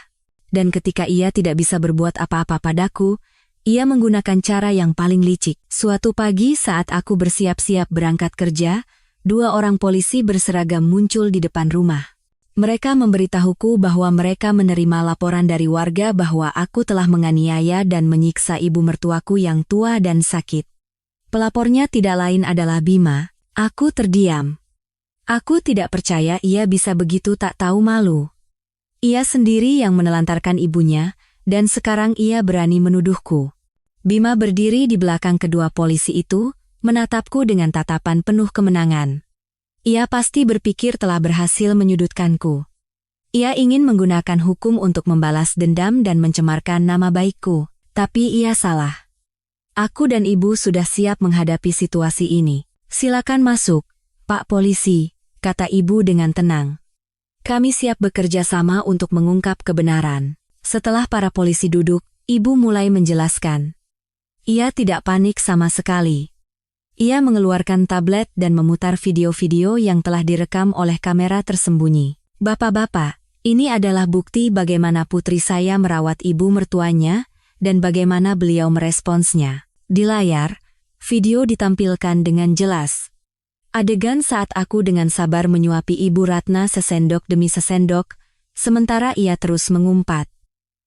Dan ketika ia tidak bisa berbuat apa-apa padaku, ia menggunakan cara yang paling licik. Suatu pagi saat aku bersiap-siap berangkat kerja, 2 orang polisi berseragam muncul di depan rumah. Mereka memberitahuku bahwa mereka menerima laporan dari warga bahwa aku telah menganiaya dan menyiksa ibu mertuaku yang tua dan sakit. Pelapornya tidak lain adalah Bima. Aku terdiam. Aku tidak percaya ia bisa begitu tak tahu malu. Ia sendiri yang menelantarkan ibunya, dan sekarang ia berani menuduhku. Bima berdiri di belakang kedua polisi itu, menatapku dengan tatapan penuh kemenangan. Ia pasti berpikir telah berhasil menyudutkanku. Ia ingin menggunakan hukum untuk membalas dendam dan mencemarkan nama baikku, tapi ia salah. Aku dan ibu sudah siap menghadapi situasi ini. Silakan masuk, Pak Polisi, kata ibu dengan tenang. Kami siap bekerja sama untuk mengungkap kebenaran. Setelah para polisi duduk, ibu mulai menjelaskan. Ia tidak panik sama sekali. Ia mengeluarkan tablet dan memutar video-video yang telah direkam oleh kamera tersembunyi. Bapak-bapak, ini adalah bukti bagaimana putri saya merawat ibu mertuanya dan bagaimana beliau meresponsnya. Di layar, video ditampilkan dengan jelas. Adegan saat aku dengan sabar menyuapi Ibu Ratna sesendok demi sesendok, sementara ia terus mengumpat.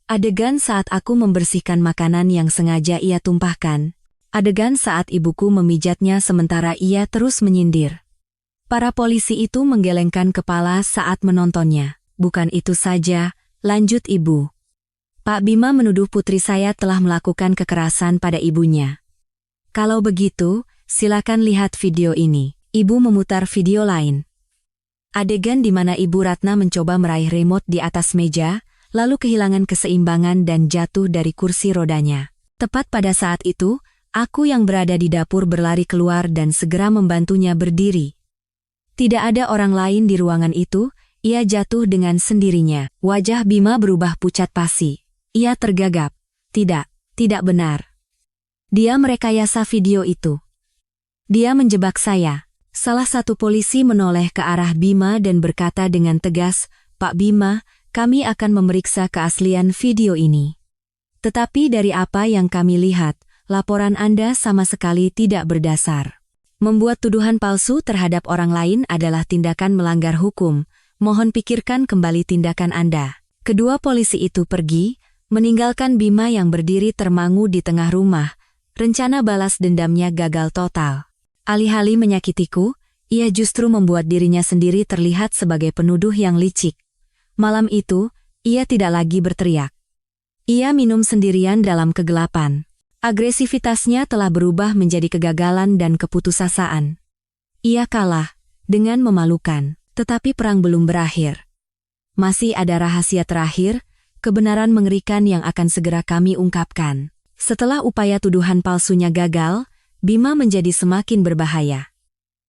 Adegan saat aku membersihkan makanan yang sengaja ia tumpahkan. Adegan saat ibuku memijatnya sementara ia terus menyindir. Para polisi itu menggelengkan kepala saat menontonnya. Bukan itu saja, lanjut ibu. Pak Bima menuduh putri saya telah melakukan kekerasan pada ibunya. Kalau begitu, silakan lihat video ini. Ibu memutar video lain. Adegan di mana Ibu Ratna mencoba meraih remote di atas meja, lalu kehilangan keseimbangan dan jatuh dari kursi rodanya. Tepat pada saat itu, aku yang berada di dapur berlari keluar dan segera membantunya berdiri. Tidak ada orang lain di ruangan itu, ia jatuh dengan sendirinya. Wajah Bima berubah pucat pasi. Ia tergagap. Tidak benar. Dia merekayasa video itu. Dia menjebak saya. Salah satu polisi menoleh ke arah Bima dan berkata dengan tegas, "Pak Bima, kami akan memeriksa keaslian video ini. Tetapi dari apa yang kami lihat, laporan Anda sama sekali tidak berdasar. Membuat tuduhan palsu terhadap orang lain adalah tindakan melanggar hukum. Mohon pikirkan kembali tindakan Anda." Kedua polisi itu pergi, meninggalkan Bima yang berdiri termangu di tengah rumah. Rencana balas dendamnya gagal total. Alih-alih menyakitiku, ia justru membuat dirinya sendiri terlihat sebagai penuduh yang licik. Malam itu, ia tidak lagi berteriak. Ia minum sendirian dalam kegelapan. Agresivitasnya telah berubah menjadi kegagalan dan keputusasaan. Ia kalah, dengan memalukan, tetapi perang belum berakhir. Masih ada rahasia terakhir, kebenaran mengerikan yang akan segera kami ungkapkan. Setelah upaya tuduhan palsunya gagal, Bima menjadi semakin berbahaya.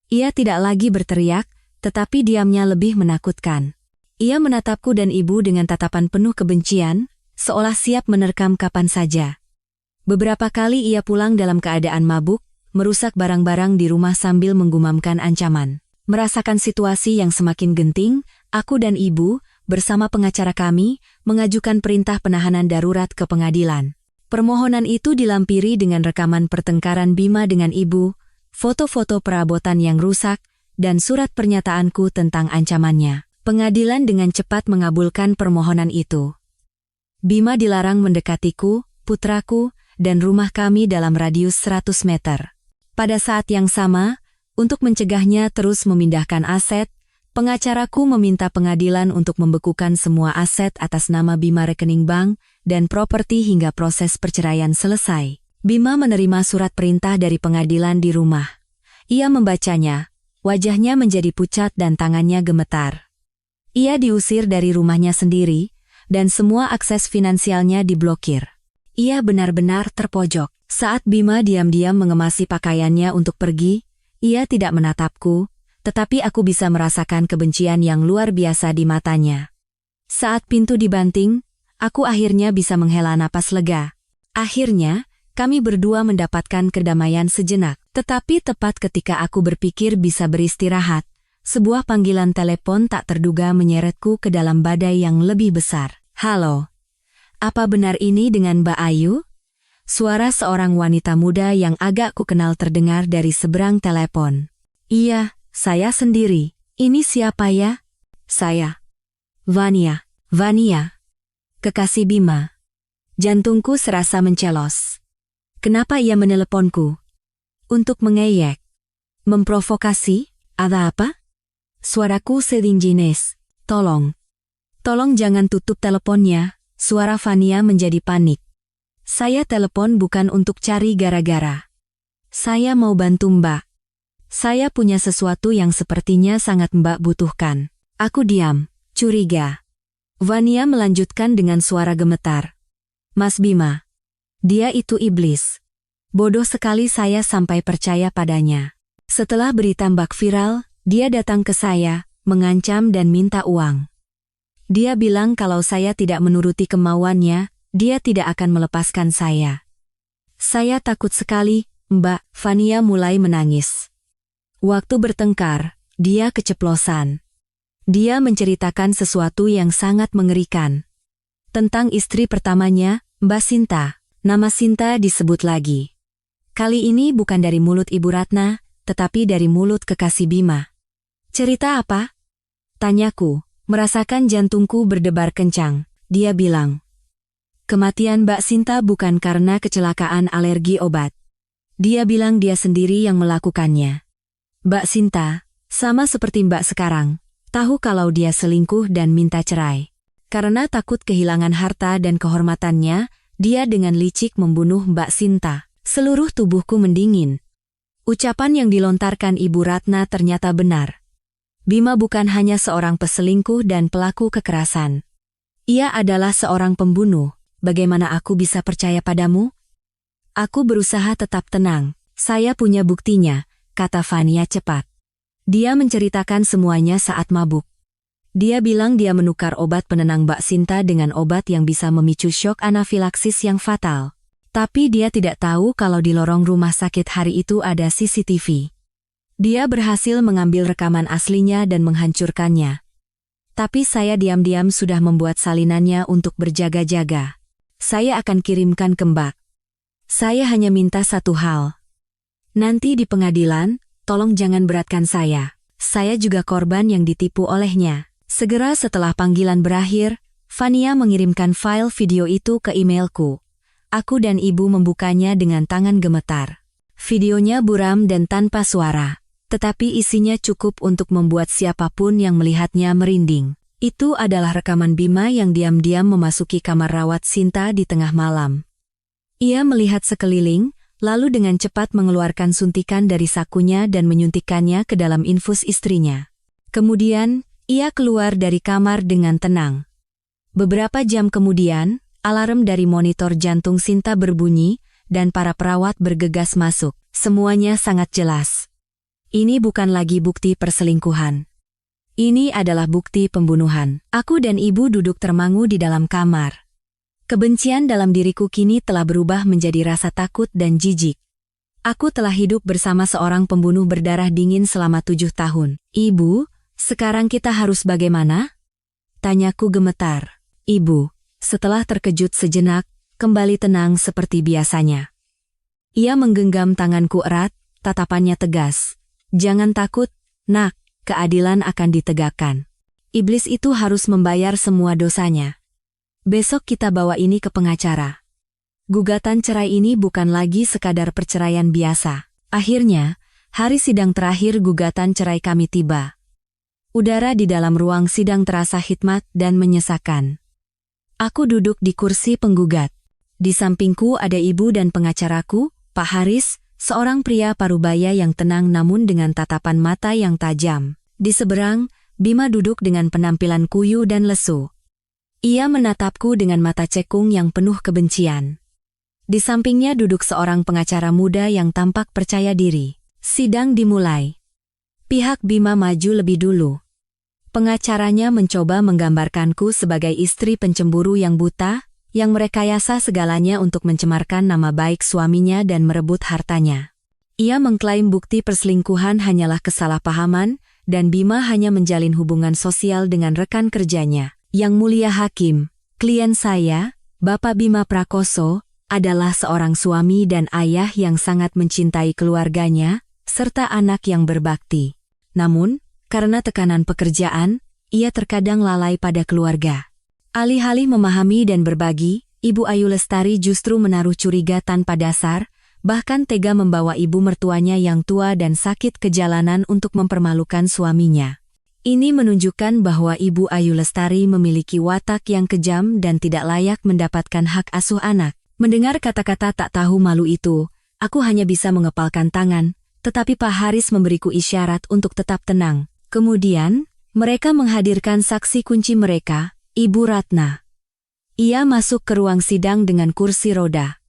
Ia tidak lagi berteriak, tetapi diamnya lebih menakutkan. Ia menatapku dan ibu dengan tatapan penuh kebencian, seolah siap menerkam kapan saja. Beberapa kali ia pulang dalam keadaan mabuk, merusak barang-barang di rumah sambil menggumamkan ancaman. Merasakan situasi yang semakin genting, aku dan ibu, bersama pengacara kami, mengajukan perintah penahanan darurat ke pengadilan. Permohonan itu dilampiri dengan rekaman pertengkaran Bima dengan ibu, foto-foto perabotan yang rusak, dan surat pernyataanku tentang ancamannya. Pengadilan dengan cepat mengabulkan permohonan itu. Bima dilarang mendekatiku, putraku, dan rumah kami dalam radius 100 meter. Pada saat yang sama, untuk mencegahnya terus memindahkan aset, pengacaraku meminta pengadilan untuk membekukan semua aset atas nama Bima, rekening bank, dan properti hingga proses perceraian selesai. Bima menerima surat perintah dari pengadilan di rumah. Ia membacanya, wajahnya menjadi pucat dan tangannya gemetar. Ia diusir dari rumahnya sendiri, dan semua akses finansialnya diblokir. Ia benar-benar terpojok. Saat Bima diam-diam mengemasi pakaiannya untuk pergi, ia tidak menatapku, tetapi aku bisa merasakan kebencian yang luar biasa di matanya. Saat pintu dibanting, aku akhirnya bisa menghela napas lega. Akhirnya, kami berdua mendapatkan kedamaian sejenak. Tetapi tepat ketika aku berpikir bisa beristirahat, sebuah panggilan telepon tak terduga menyeretku ke dalam badai yang lebih besar. "Halo, apa benar ini dengan Mbak Ayu?" Suara seorang wanita muda yang agak kukenal terdengar dari seberang telepon. "Iya, saya sendiri. Ini siapa ya?" "Saya. Vania." "Vania. Kekasih Bima." Jantungku serasa mencelos. Kenapa ia meneleponku? Untuk mengejek? Memprovokasi? Ada apa? Suaraku sedinjines. Tolong jangan tutup teleponnya." Suara Vania menjadi panik. "Saya telepon bukan untuk cari gara-gara. Saya mau bantu Mbak. Saya punya sesuatu yang sepertinya sangat Mbak butuhkan." Aku diam, curiga. Vania melanjutkan dengan suara gemetar. "Mas Bima. Dia itu iblis. Bodoh sekali saya sampai percaya padanya. Setelah berita Mbak viral, dia datang ke saya, mengancam dan minta uang. Dia bilang kalau saya tidak menuruti kemauannya, dia tidak akan melepaskan saya. Saya takut sekali, Mbak." Vania mulai menangis. Waktu bertengkar, dia keceplosan. Dia menceritakan sesuatu yang sangat mengerikan. Tentang istri pertamanya, Mbak Sinta. Nama Sinta disebut lagi. Kali ini bukan dari mulut Ibu Ratna, tetapi dari mulut kekasih Bima. "Cerita apa?" tanyaku, merasakan jantungku berdebar kencang. Dia bilang, "Kematian Mbak Sinta bukan karena kecelakaan alergi obat. Dia bilang dia sendiri yang melakukannya. Mbak Sinta, sama seperti Mbak sekarang, tahu kalau dia selingkuh dan minta cerai. Karena takut kehilangan harta dan kehormatannya, dia dengan licik membunuh Mbak Sinta. Seluruh tubuhku mendingin. Ucapan yang dilontarkan Ibu Ratna ternyata benar. Bima bukan hanya seorang peselingkuh dan pelaku kekerasan. Ia adalah seorang pembunuh. Bagaimana aku bisa percaya padamu? Aku berusaha tetap tenang. Saya punya buktinya, kata Fania cepat. Dia menceritakan semuanya saat mabuk. Dia bilang dia menukar obat penenang Mbak Sinta dengan obat yang bisa memicu syok anafilaksis yang fatal. Tapi dia tidak tahu kalau di lorong rumah sakit hari itu ada CCTV. Dia berhasil mengambil rekaman aslinya dan menghancurkannya. Tapi saya diam-diam sudah membuat salinannya untuk berjaga-jaga. Saya akan kirimkan ke Mbak. Saya hanya minta satu hal. Nanti di pengadilan, tolong jangan beratkan saya. Saya juga korban yang ditipu olehnya. Segera setelah panggilan berakhir, Fania mengirimkan file video itu ke emailku. Aku dan ibu membukanya dengan tangan gemetar. Videonya buram dan tanpa suara, tetapi isinya cukup untuk membuat siapapun yang melihatnya merinding. Itu adalah rekaman Bima yang diam-diam memasuki kamar rawat Sinta di tengah malam. Ia melihat sekeliling, lalu dengan cepat mengeluarkan suntikan dari sakunya dan menyuntikkannya ke dalam infus istrinya. Kemudian, ia keluar dari kamar dengan tenang. Beberapa jam kemudian, alarm dari monitor jantung Sinta berbunyi, dan para perawat bergegas masuk. Semuanya sangat jelas. Ini bukan lagi bukti perselingkuhan. Ini adalah bukti pembunuhan. Aku dan ibu duduk termangu di dalam kamar. Kebencian dalam diriku kini telah berubah menjadi rasa takut dan jijik. Aku telah hidup bersama seorang pembunuh berdarah dingin selama 7 tahun. Ibu, sekarang kita harus bagaimana? Tanyaku gemetar. Ibu, setelah terkejut sejenak, kembali tenang seperti biasanya. Ia menggenggam tanganku erat, tatapannya tegas. Jangan takut, nak, keadilan akan ditegakkan. Iblis itu harus membayar semua dosanya. Besok kita bawa ini ke pengacara. Gugatan cerai ini bukan lagi sekadar perceraian biasa. Akhirnya, hari sidang terakhir gugatan cerai kami tiba. Udara di dalam ruang sidang terasa hikmat dan menyesakan. Aku duduk di kursi penggugat. Di sampingku ada ibu dan pengacaraku, Pak Haris, seorang pria parubaya yang tenang namun dengan tatapan mata yang tajam. Di seberang, Bima duduk dengan penampilan kuyu dan lesu. Ia menatapku dengan mata cekung yang penuh kebencian. Di sampingnya duduk seorang pengacara muda yang tampak percaya diri. Sidang dimulai. Pihak Bima maju lebih dulu. Pengacaranya mencoba menggambarkanku sebagai istri pencemburu yang buta, yang merekayasa segalanya untuk mencemarkan nama baik suaminya dan merebut hartanya. Ia mengklaim bukti perselingkuhan hanyalah kesalahpahaman, dan Bima hanya menjalin hubungan sosial dengan rekan kerjanya. Yang mulia hakim, klien saya, Bapak Bima Prakoso, adalah seorang suami dan ayah yang sangat mencintai keluarganya, serta anak yang berbakti. Namun, karena tekanan pekerjaan, ia terkadang lalai pada keluarga. Alih-alih memahami dan berbagi, Ibu Ayu Lestari justru menaruh curiga tanpa dasar, bahkan tega membawa ibu mertuanya yang tua dan sakit ke jalanan untuk mempermalukan suaminya. Ini menunjukkan bahwa Ibu Ayu Lestari memiliki watak yang kejam dan tidak layak mendapatkan hak asuh anak. Mendengar kata-kata tak tahu malu itu, aku hanya bisa mengepalkan tangan, tetapi Pak Haris memberiku isyarat untuk tetap tenang. Kemudian, mereka menghadirkan saksi kunci mereka, Ibu Ratna. Ia masuk ke ruang sidang dengan kursi roda.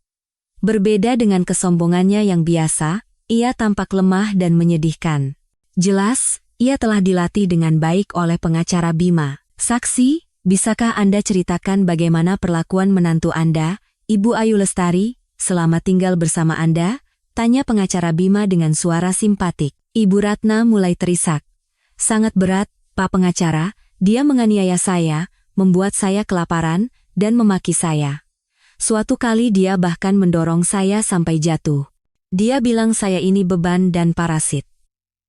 Berbeda dengan kesombongannya yang biasa, ia tampak lemah dan menyedihkan. Jelas, ia telah dilatih dengan baik oleh pengacara Bima. Saksi, bisakah Anda ceritakan bagaimana perlakuan menantu Anda, Ibu Ayu Lestari, selama tinggal bersama Anda? Tanya pengacara Bima dengan suara simpatik. Ibu Ratna mulai terisak. Sangat berat, Pak Pengacara, dia menganiaya saya, membuat saya kelaparan, dan memaki saya. Suatu kali dia bahkan mendorong saya sampai jatuh. Dia bilang saya ini beban dan parasit.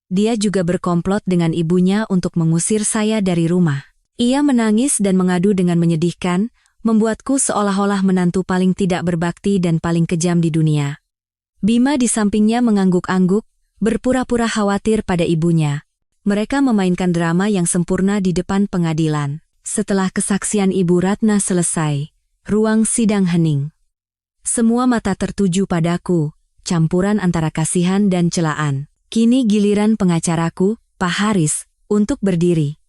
Dia juga berkomplot dengan ibunya untuk mengusir saya dari rumah. Ia menangis dan mengadu dengan menyedihkan, membuatku seolah-olah menantu paling tidak berbakti dan paling kejam di dunia. Bima di sampingnya mengangguk-angguk, berpura-pura khawatir pada ibunya. Mereka memainkan drama yang sempurna di depan pengadilan. Setelah kesaksian Ibu Ratna selesai, ruang sidang hening. Semua mata tertuju padaku, campuran antara kasihan dan celaan. Kini giliran pengacaraku, Pak Haris, untuk berdiri.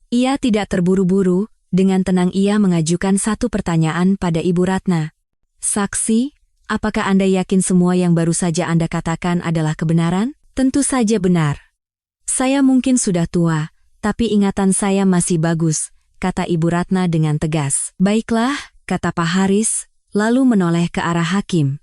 Ia tidak terburu-buru, dengan tenang ia mengajukan satu pertanyaan pada Ibu Ratna. Saksi, apakah Anda yakin semua yang baru saja Anda katakan adalah kebenaran? Tentu saja benar. Saya mungkin sudah tua, tapi ingatan saya masih bagus, kata Ibu Ratna dengan tegas. Baiklah, kata Pak Haris, lalu menoleh ke arah hakim.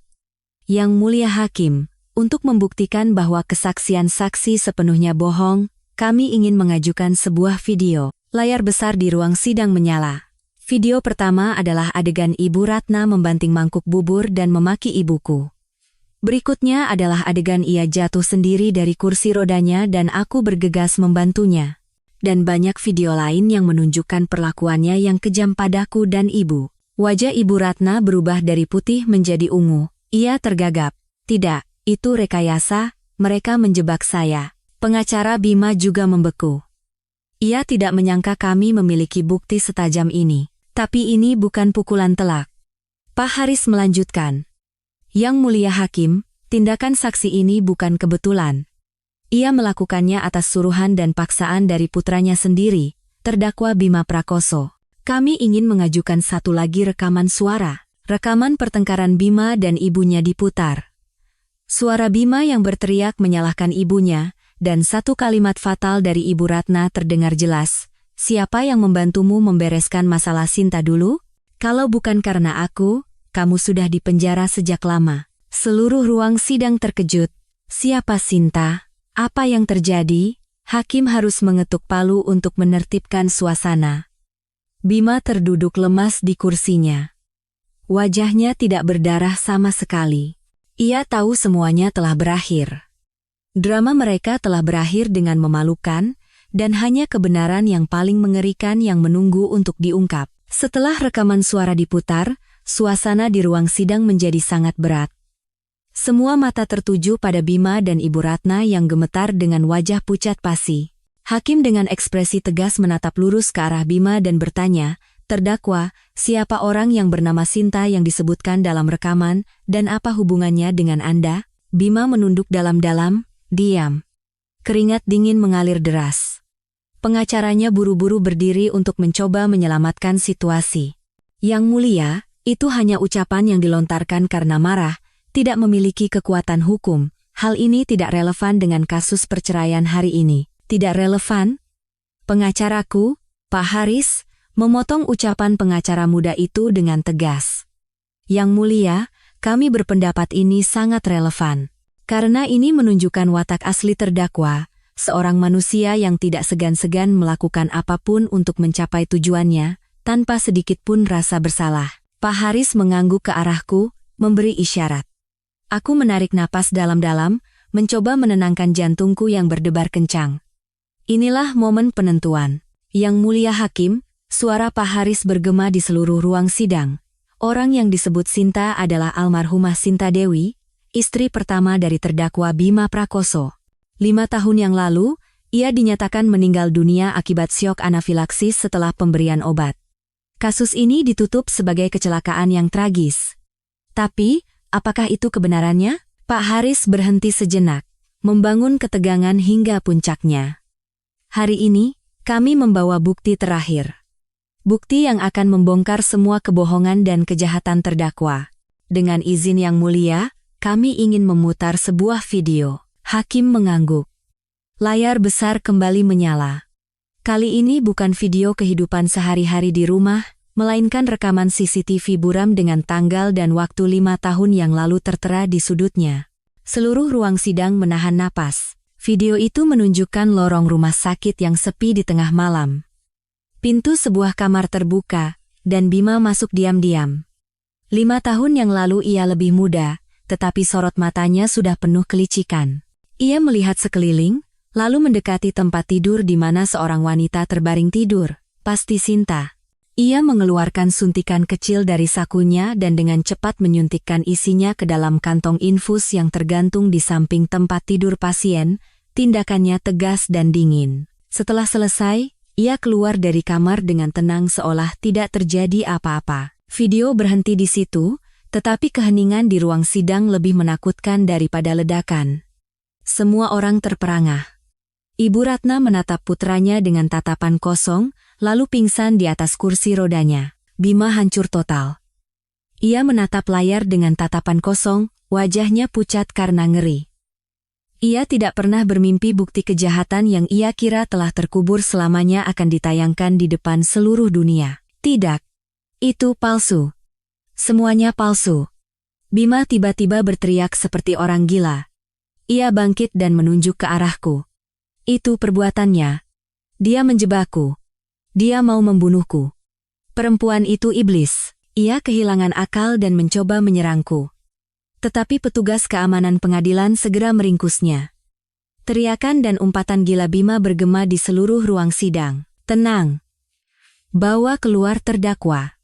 Yang mulia hakim, untuk membuktikan bahwa kesaksian saksi sepenuhnya bohong, kami ingin mengajukan sebuah video. Layar besar di ruang sidang menyala. Video pertama adalah adegan Ibu Ratna membanting mangkuk bubur dan memaki ibuku. Berikutnya adalah adegan ia jatuh sendiri dari kursi rodanya dan aku bergegas membantunya. Dan banyak video lain yang menunjukkan perlakuannya yang kejam padaku dan ibu. Wajah Ibu Ratna berubah dari putih menjadi ungu. Ia tergagap. Tidak, itu rekayasa, mereka menjebak saya. Pengacara Bima juga membeku. Ia tidak menyangka kami memiliki bukti setajam ini. Tapi ini bukan pukulan telak. Pak Haris melanjutkan. Yang mulia hakim, tindakan saksi ini bukan kebetulan. Ia melakukannya atas suruhan dan paksaan dari putranya sendiri, terdakwa Bima Prakoso. Kami ingin mengajukan satu lagi rekaman suara. Rekaman pertengkaran Bima dan ibunya diputar. Suara Bima yang berteriak menyalahkan ibunya, dan satu kalimat fatal dari Ibu Ratna terdengar jelas. Siapa yang membantumu membereskan masalah Sinta dulu? Kalau bukan karena aku, kamu sudah dipenjara sejak lama. Seluruh ruang sidang terkejut. Siapa Sinta? Apa yang terjadi? Hakim harus mengetuk palu untuk menertibkan suasana. Bima terduduk lemas di kursinya. Wajahnya tidak berdarah sama sekali. Ia tahu semuanya telah berakhir. Drama mereka telah berakhir dengan memalukan, dan hanya kebenaran yang paling mengerikan yang menunggu untuk diungkap. Setelah rekaman suara diputar, suasana di ruang sidang menjadi sangat berat. Semua mata tertuju pada Bima dan Ibu Ratna yang gemetar dengan wajah pucat pasi. Hakim dengan ekspresi tegas menatap lurus ke arah Bima dan bertanya, terdakwa, siapa orang yang bernama Sinta yang disebutkan dalam rekaman, dan apa hubungannya dengan Anda? Bima menunduk dalam-dalam. Diam. Keringat dingin mengalir deras. Pengacaranya buru-buru berdiri untuk mencoba menyelamatkan situasi. Yang mulia, itu hanya ucapan yang dilontarkan karena marah, tidak memiliki kekuatan hukum. Hal ini tidak relevan dengan kasus perceraian hari ini. Tidak relevan? Pengacaraku, Pak Haris, memotong ucapan pengacara muda itu dengan tegas. Yang mulia, kami berpendapat ini sangat relevan. Karena ini menunjukkan watak asli terdakwa, seorang manusia yang tidak segan-segan melakukan apapun untuk mencapai tujuannya, tanpa sedikit pun rasa bersalah. Pak Haris mengangguk ke arahku, memberi isyarat. Aku menarik napas dalam-dalam, mencoba menenangkan jantungku yang berdebar kencang. Inilah momen penentuan. Yang mulia hakim, suara Pak Haris bergema di seluruh ruang sidang. Orang yang disebut Sinta adalah almarhumah Sinta Dewi, istri pertama dari terdakwa Bima Prakoso. 5 tahun yang lalu, ia dinyatakan meninggal dunia akibat syok anafilaksis setelah pemberian obat. Kasus ini ditutup sebagai kecelakaan yang tragis. Tapi, apakah itu kebenarannya? Pak Haris berhenti sejenak, membangun ketegangan hingga puncaknya. Hari ini, kami membawa bukti terakhir. Bukti yang akan membongkar semua kebohongan dan kejahatan terdakwa. Dengan izin yang mulia, kami ingin memutar sebuah video. Hakim mengangguk. Layar besar kembali menyala. Kali ini bukan video kehidupan sehari-hari di rumah, melainkan rekaman CCTV buram dengan tanggal dan waktu 5 tahun yang lalu tertera di sudutnya. Seluruh ruang sidang menahan napas. Video itu menunjukkan lorong rumah sakit yang sepi di tengah malam. Pintu sebuah kamar terbuka, dan Bima masuk diam-diam. 5 tahun yang lalu ia lebih muda, tetapi sorot matanya sudah penuh kelicikan. Ia melihat sekeliling, lalu mendekati tempat tidur di mana seorang wanita terbaring tidur, pasti Sinta. Ia mengeluarkan suntikan kecil dari sakunya dan dengan cepat menyuntikkan isinya ke dalam kantong infus yang tergantung di samping tempat tidur pasien, tindakannya tegas dan dingin. Setelah selesai, Ia keluar dari kamar dengan tenang seolah tidak terjadi apa-apa. Video berhenti di situ, tetapi keheningan di ruang sidang lebih menakutkan daripada ledakan. Semua orang terperangah. Ibu Ratna menatap putranya dengan tatapan kosong, lalu pingsan di atas kursi rodanya. Bima hancur total. Ia menatap layar dengan tatapan kosong, wajahnya pucat karena ngeri. Ia tidak pernah bermimpi bukti kejahatan yang ia kira telah terkubur selamanya akan ditayangkan di depan seluruh dunia. Tidak. Itu palsu. Semuanya palsu. Bima tiba-tiba berteriak seperti orang gila. Ia bangkit dan menunjuk ke arahku. Itu perbuatannya. Dia menjebakku. Dia mau membunuhku. Perempuan itu iblis. Ia kehilangan akal dan mencoba menyerangku. Tetapi petugas keamanan pengadilan segera meringkusnya. Teriakan dan umpatan gila Bima bergema di seluruh ruang sidang. Tenang. Bawa keluar terdakwa.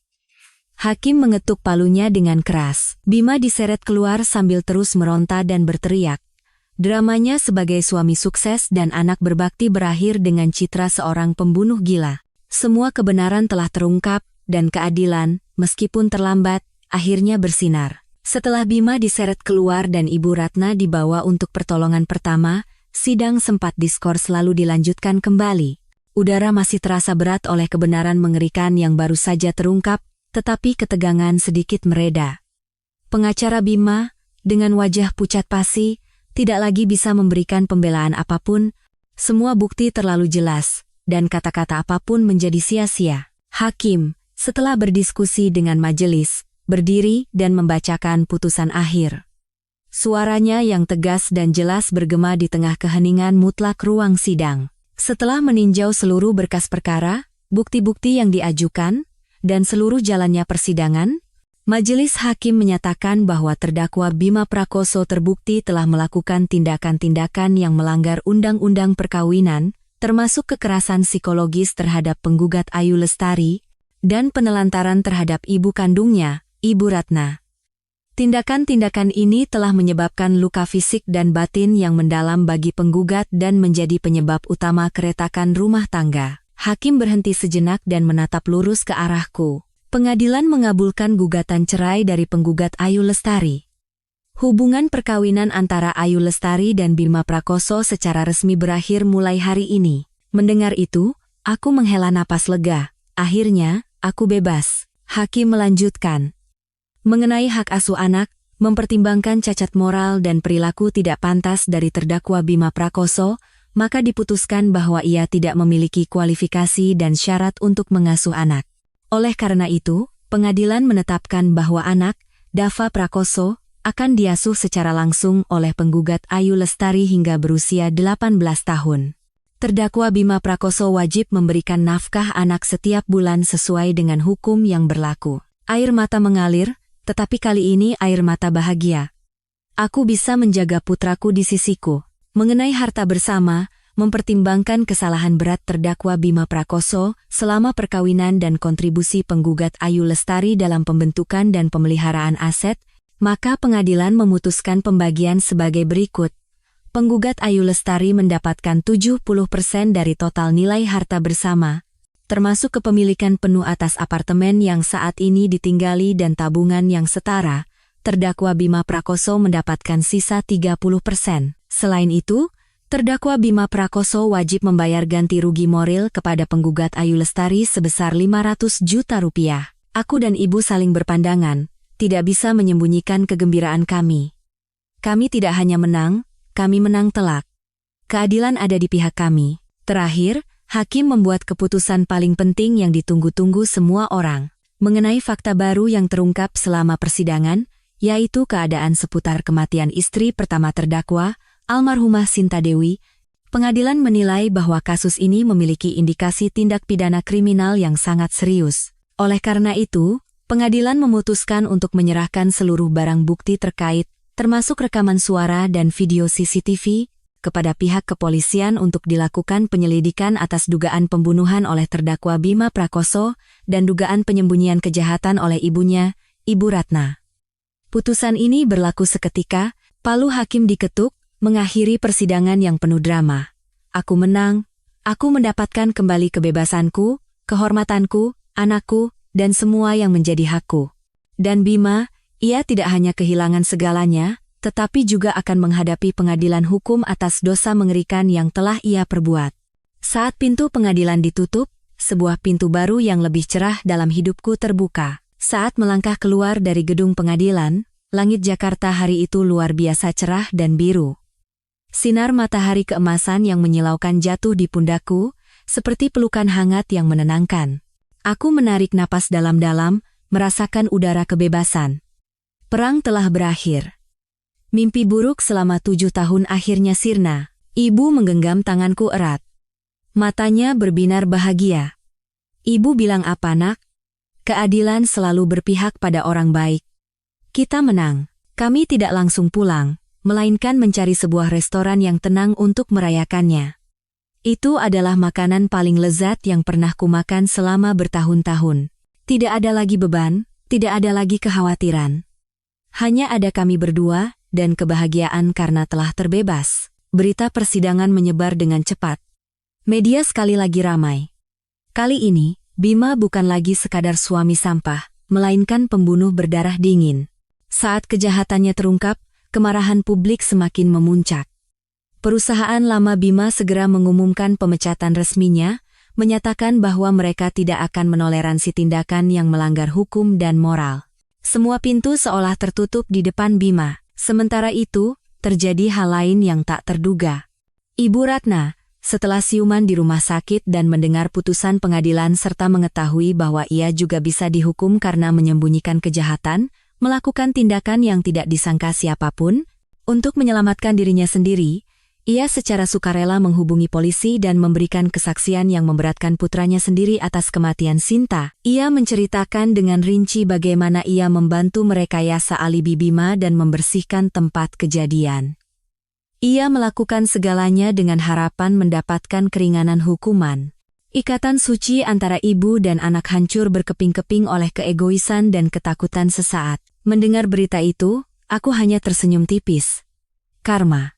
Hakim mengetuk palunya dengan keras. Bima diseret keluar sambil terus meronta dan berteriak. Dramanya sebagai suami sukses dan anak berbakti berakhir dengan citra seorang pembunuh gila. Semua kebenaran telah terungkap, dan keadilan, meskipun terlambat, akhirnya bersinar. Setelah Bima diseret keluar dan Ibu Ratna dibawa untuk pertolongan pertama, sidang sempat diskors lalu dilanjutkan kembali. Udara masih terasa berat oleh kebenaran mengerikan yang baru saja terungkap, tetapi ketegangan sedikit mereda. Pengacara Bima, dengan wajah pucat pasi, tidak lagi bisa memberikan pembelaan apapun, semua bukti terlalu jelas, dan kata-kata apapun menjadi sia-sia. Hakim, setelah berdiskusi dengan majelis, berdiri dan membacakan putusan akhir. Suaranya yang tegas dan jelas bergema di tengah keheningan mutlak ruang sidang. Setelah meninjau seluruh berkas perkara, bukti-bukti yang diajukan, dan seluruh jalannya persidangan, majelis hakim menyatakan bahwa terdakwa Bima Prakoso terbukti telah melakukan tindakan-tindakan yang melanggar Undang-Undang Perkawinan, termasuk kekerasan psikologis terhadap penggugat Ayu Lestari, dan penelantaran terhadap ibu kandungnya, Ibu Ratna. Tindakan-tindakan ini telah menyebabkan luka fisik dan batin yang mendalam bagi penggugat dan menjadi penyebab utama keretakan rumah tangga. Hakim berhenti sejenak dan menatap lurus ke arahku. Pengadilan mengabulkan gugatan cerai dari penggugat Ayu Lestari. Hubungan perkawinan antara Ayu Lestari dan Bima Prakoso secara resmi berakhir mulai hari ini. Mendengar itu, aku menghela napas lega. Akhirnya, aku bebas. Hakim melanjutkan. Mengenai hak asuh anak, mempertimbangkan cacat moral dan perilaku tidak pantas dari terdakwa Bima Prakoso, maka diputuskan bahwa ia tidak memiliki kualifikasi dan syarat untuk mengasuh anak. Oleh karena itu, pengadilan menetapkan bahwa anak, Dava Prakoso, akan diasuh secara langsung oleh penggugat Ayu Lestari hingga berusia 18 tahun. Terdakwa Bima Prakoso wajib memberikan nafkah anak setiap bulan sesuai dengan hukum yang berlaku. Air mata mengalir, tetapi kali ini air mata bahagia. Aku bisa menjaga putraku di sisiku. Mengenai harta bersama, mempertimbangkan kesalahan berat terdakwa Bima Prakoso selama perkawinan dan kontribusi penggugat Ayu Lestari dalam pembentukan dan pemeliharaan aset, maka pengadilan memutuskan pembagian sebagai berikut. Penggugat Ayu Lestari mendapatkan 70% dari total nilai harta bersama, termasuk kepemilikan penuh atas apartemen yang saat ini ditinggali dan tabungan yang setara. Terdakwa Bima Prakoso mendapatkan sisa 30%. Selain itu, terdakwa Bima Prakoso wajib membayar ganti rugi moral kepada penggugat Ayu Lestari sebesar 500 juta rupiah. Aku dan ibu saling berpandangan, tidak bisa menyembunyikan kegembiraan kami. Kami tidak hanya menang, kami menang telak. Keadilan ada di pihak kami. Terakhir, hakim membuat keputusan paling penting yang ditunggu-tunggu semua orang. Mengenai fakta baru yang terungkap selama persidangan, yaitu keadaan seputar kematian istri pertama terdakwa, almarhumah Sinta Dewi, pengadilan menilai bahwa kasus ini memiliki indikasi tindak pidana kriminal yang sangat serius. Oleh karena itu, pengadilan memutuskan untuk menyerahkan seluruh barang bukti terkait, termasuk rekaman suara dan video CCTV, kepada pihak kepolisian untuk dilakukan penyelidikan atas dugaan pembunuhan oleh terdakwa Bima Prakoso dan dugaan penyembunyian kejahatan oleh ibunya, Ibu Ratna. Putusan ini berlaku seketika, palu hakim diketuk, mengakhiri persidangan yang penuh drama. Aku menang, Aku mendapatkan kembali kebebasanku, kehormatanku, anakku, dan semua yang menjadi hakku. Dan Bima, ia tidak hanya kehilangan segalanya, tetapi juga akan menghadapi pengadilan hukum atas dosa mengerikan yang telah ia perbuat. Saat pintu pengadilan ditutup, sebuah pintu baru yang lebih cerah dalam hidupku terbuka. Saat melangkah keluar dari gedung pengadilan, langit Jakarta hari itu luar biasa cerah dan biru. Sinar matahari keemasan yang menyilaukan jatuh di pundakku, seperti pelukan hangat yang menenangkan. Aku menarik napas dalam-dalam, merasakan udara kebebasan. Perang telah berakhir. Mimpi buruk selama 7 tahun akhirnya sirna. Ibu menggenggam tanganku erat. Matanya berbinar bahagia. Ibu bilang apa, nak? Keadilan selalu berpihak pada orang baik. Kita menang. Kami tidak langsung pulang, melainkan mencari sebuah restoran yang tenang untuk merayakannya. Itu adalah makanan paling lezat yang pernah kumakan selama bertahun-tahun. Tidak ada lagi beban, tidak ada lagi kekhawatiran. Hanya ada kami berdua, dan kebahagiaan karena telah terbebas. Berita persidangan menyebar dengan cepat. Media sekali lagi ramai. Kali ini, Bima bukan lagi sekadar suami sampah, melainkan pembunuh berdarah dingin. Saat kejahatannya terungkap, kemarahan publik semakin memuncak. Perusahaan lama Bima segera mengumumkan pemecatan resminya, menyatakan bahwa mereka tidak akan menoleransi tindakan yang melanggar hukum dan moral. Semua pintu seolah tertutup di depan Bima. Sementara itu, terjadi hal lain yang tak terduga. Ibu Ratna, setelah siuman di rumah sakit dan mendengar putusan pengadilan serta mengetahui bahwa ia juga bisa dihukum karena menyembunyikan kejahatan, melakukan tindakan yang tidak disangka siapapun, untuk menyelamatkan dirinya sendiri, ia secara sukarela menghubungi polisi dan memberikan kesaksian yang memberatkan putranya sendiri atas kematian Sinta. Ia menceritakan dengan rinci bagaimana ia membantu merekayasa alibi Bima dan membersihkan tempat kejadian. Ia melakukan segalanya dengan harapan mendapatkan keringanan hukuman. Ikatan suci antara ibu dan anak hancur berkeping-keping oleh keegoisan dan ketakutan sesaat. Mendengar berita itu, aku hanya tersenyum tipis. Karma.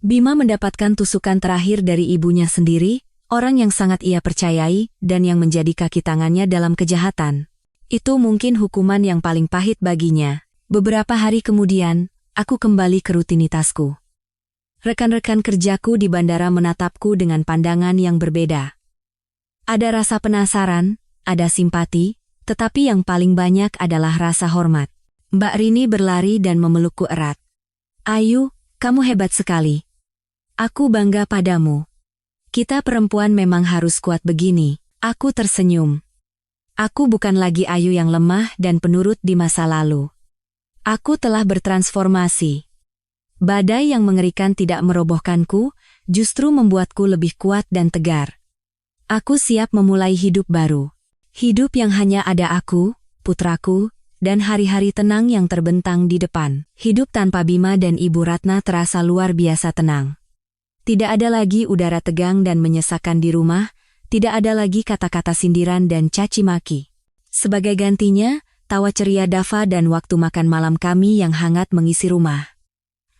Bima mendapatkan tusukan terakhir dari ibunya sendiri, orang yang sangat ia percayai dan yang menjadi kaki tangannya dalam kejahatan. Itu mungkin hukuman yang paling pahit baginya. Beberapa hari kemudian, aku kembali ke rutinitasku. Rekan-rekan kerjaku di bandara menatapku dengan pandangan yang berbeda. Ada rasa penasaran, ada simpati, tetapi yang paling banyak adalah rasa hormat. Mbak Rini berlari dan memelukku erat. Ayu, kamu hebat sekali. Aku bangga padamu. Kita perempuan memang harus kuat begini. Aku tersenyum. Aku bukan lagi Ayu yang lemah dan penurut di masa lalu. Aku telah bertransformasi. Badai yang mengerikan tidak merobohkanku, justru membuatku lebih kuat dan tegar. Aku siap memulai hidup baru. Hidup yang hanya ada aku, putraku, dan hari-hari tenang yang terbentang di depan. Hidup tanpa Bima dan Ibu Ratna terasa luar biasa tenang. Tidak ada lagi udara tegang dan menyesakan di rumah, tidak ada lagi kata-kata sindiran dan caci maki. Sebagai gantinya, tawa ceria Dava dan waktu makan malam kami yang hangat mengisi rumah.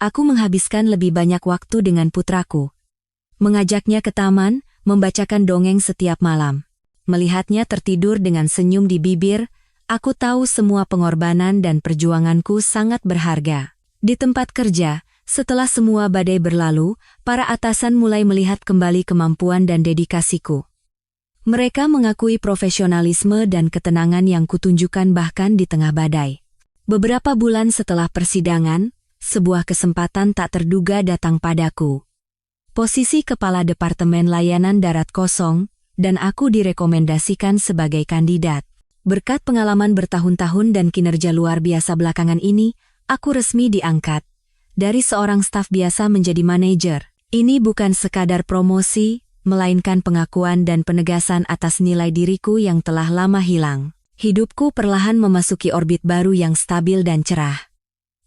Aku menghabiskan lebih banyak waktu dengan putraku. Mengajaknya ke taman, membacakan dongeng setiap malam. Melihatnya tertidur dengan senyum di bibir, aku tahu semua pengorbanan dan perjuanganku sangat berharga. Di tempat kerja, setelah semua badai berlalu, para atasan mulai melihat kembali kemampuan dan dedikasiku. Mereka mengakui profesionalisme dan ketenangan yang kutunjukkan bahkan di tengah badai. Beberapa bulan setelah persidangan, sebuah kesempatan tak terduga datang padaku. Posisi Kepala Departemen Layanan Darat kosong, dan aku direkomendasikan sebagai kandidat. Berkat pengalaman bertahun-tahun dan kinerja luar biasa belakangan ini, aku resmi diangkat. Dari seorang staf biasa menjadi manajer. Ini bukan sekadar promosi, melainkan pengakuan dan penegasan atas nilai diriku yang telah lama hilang. Hidupku perlahan memasuki orbit baru yang stabil dan cerah.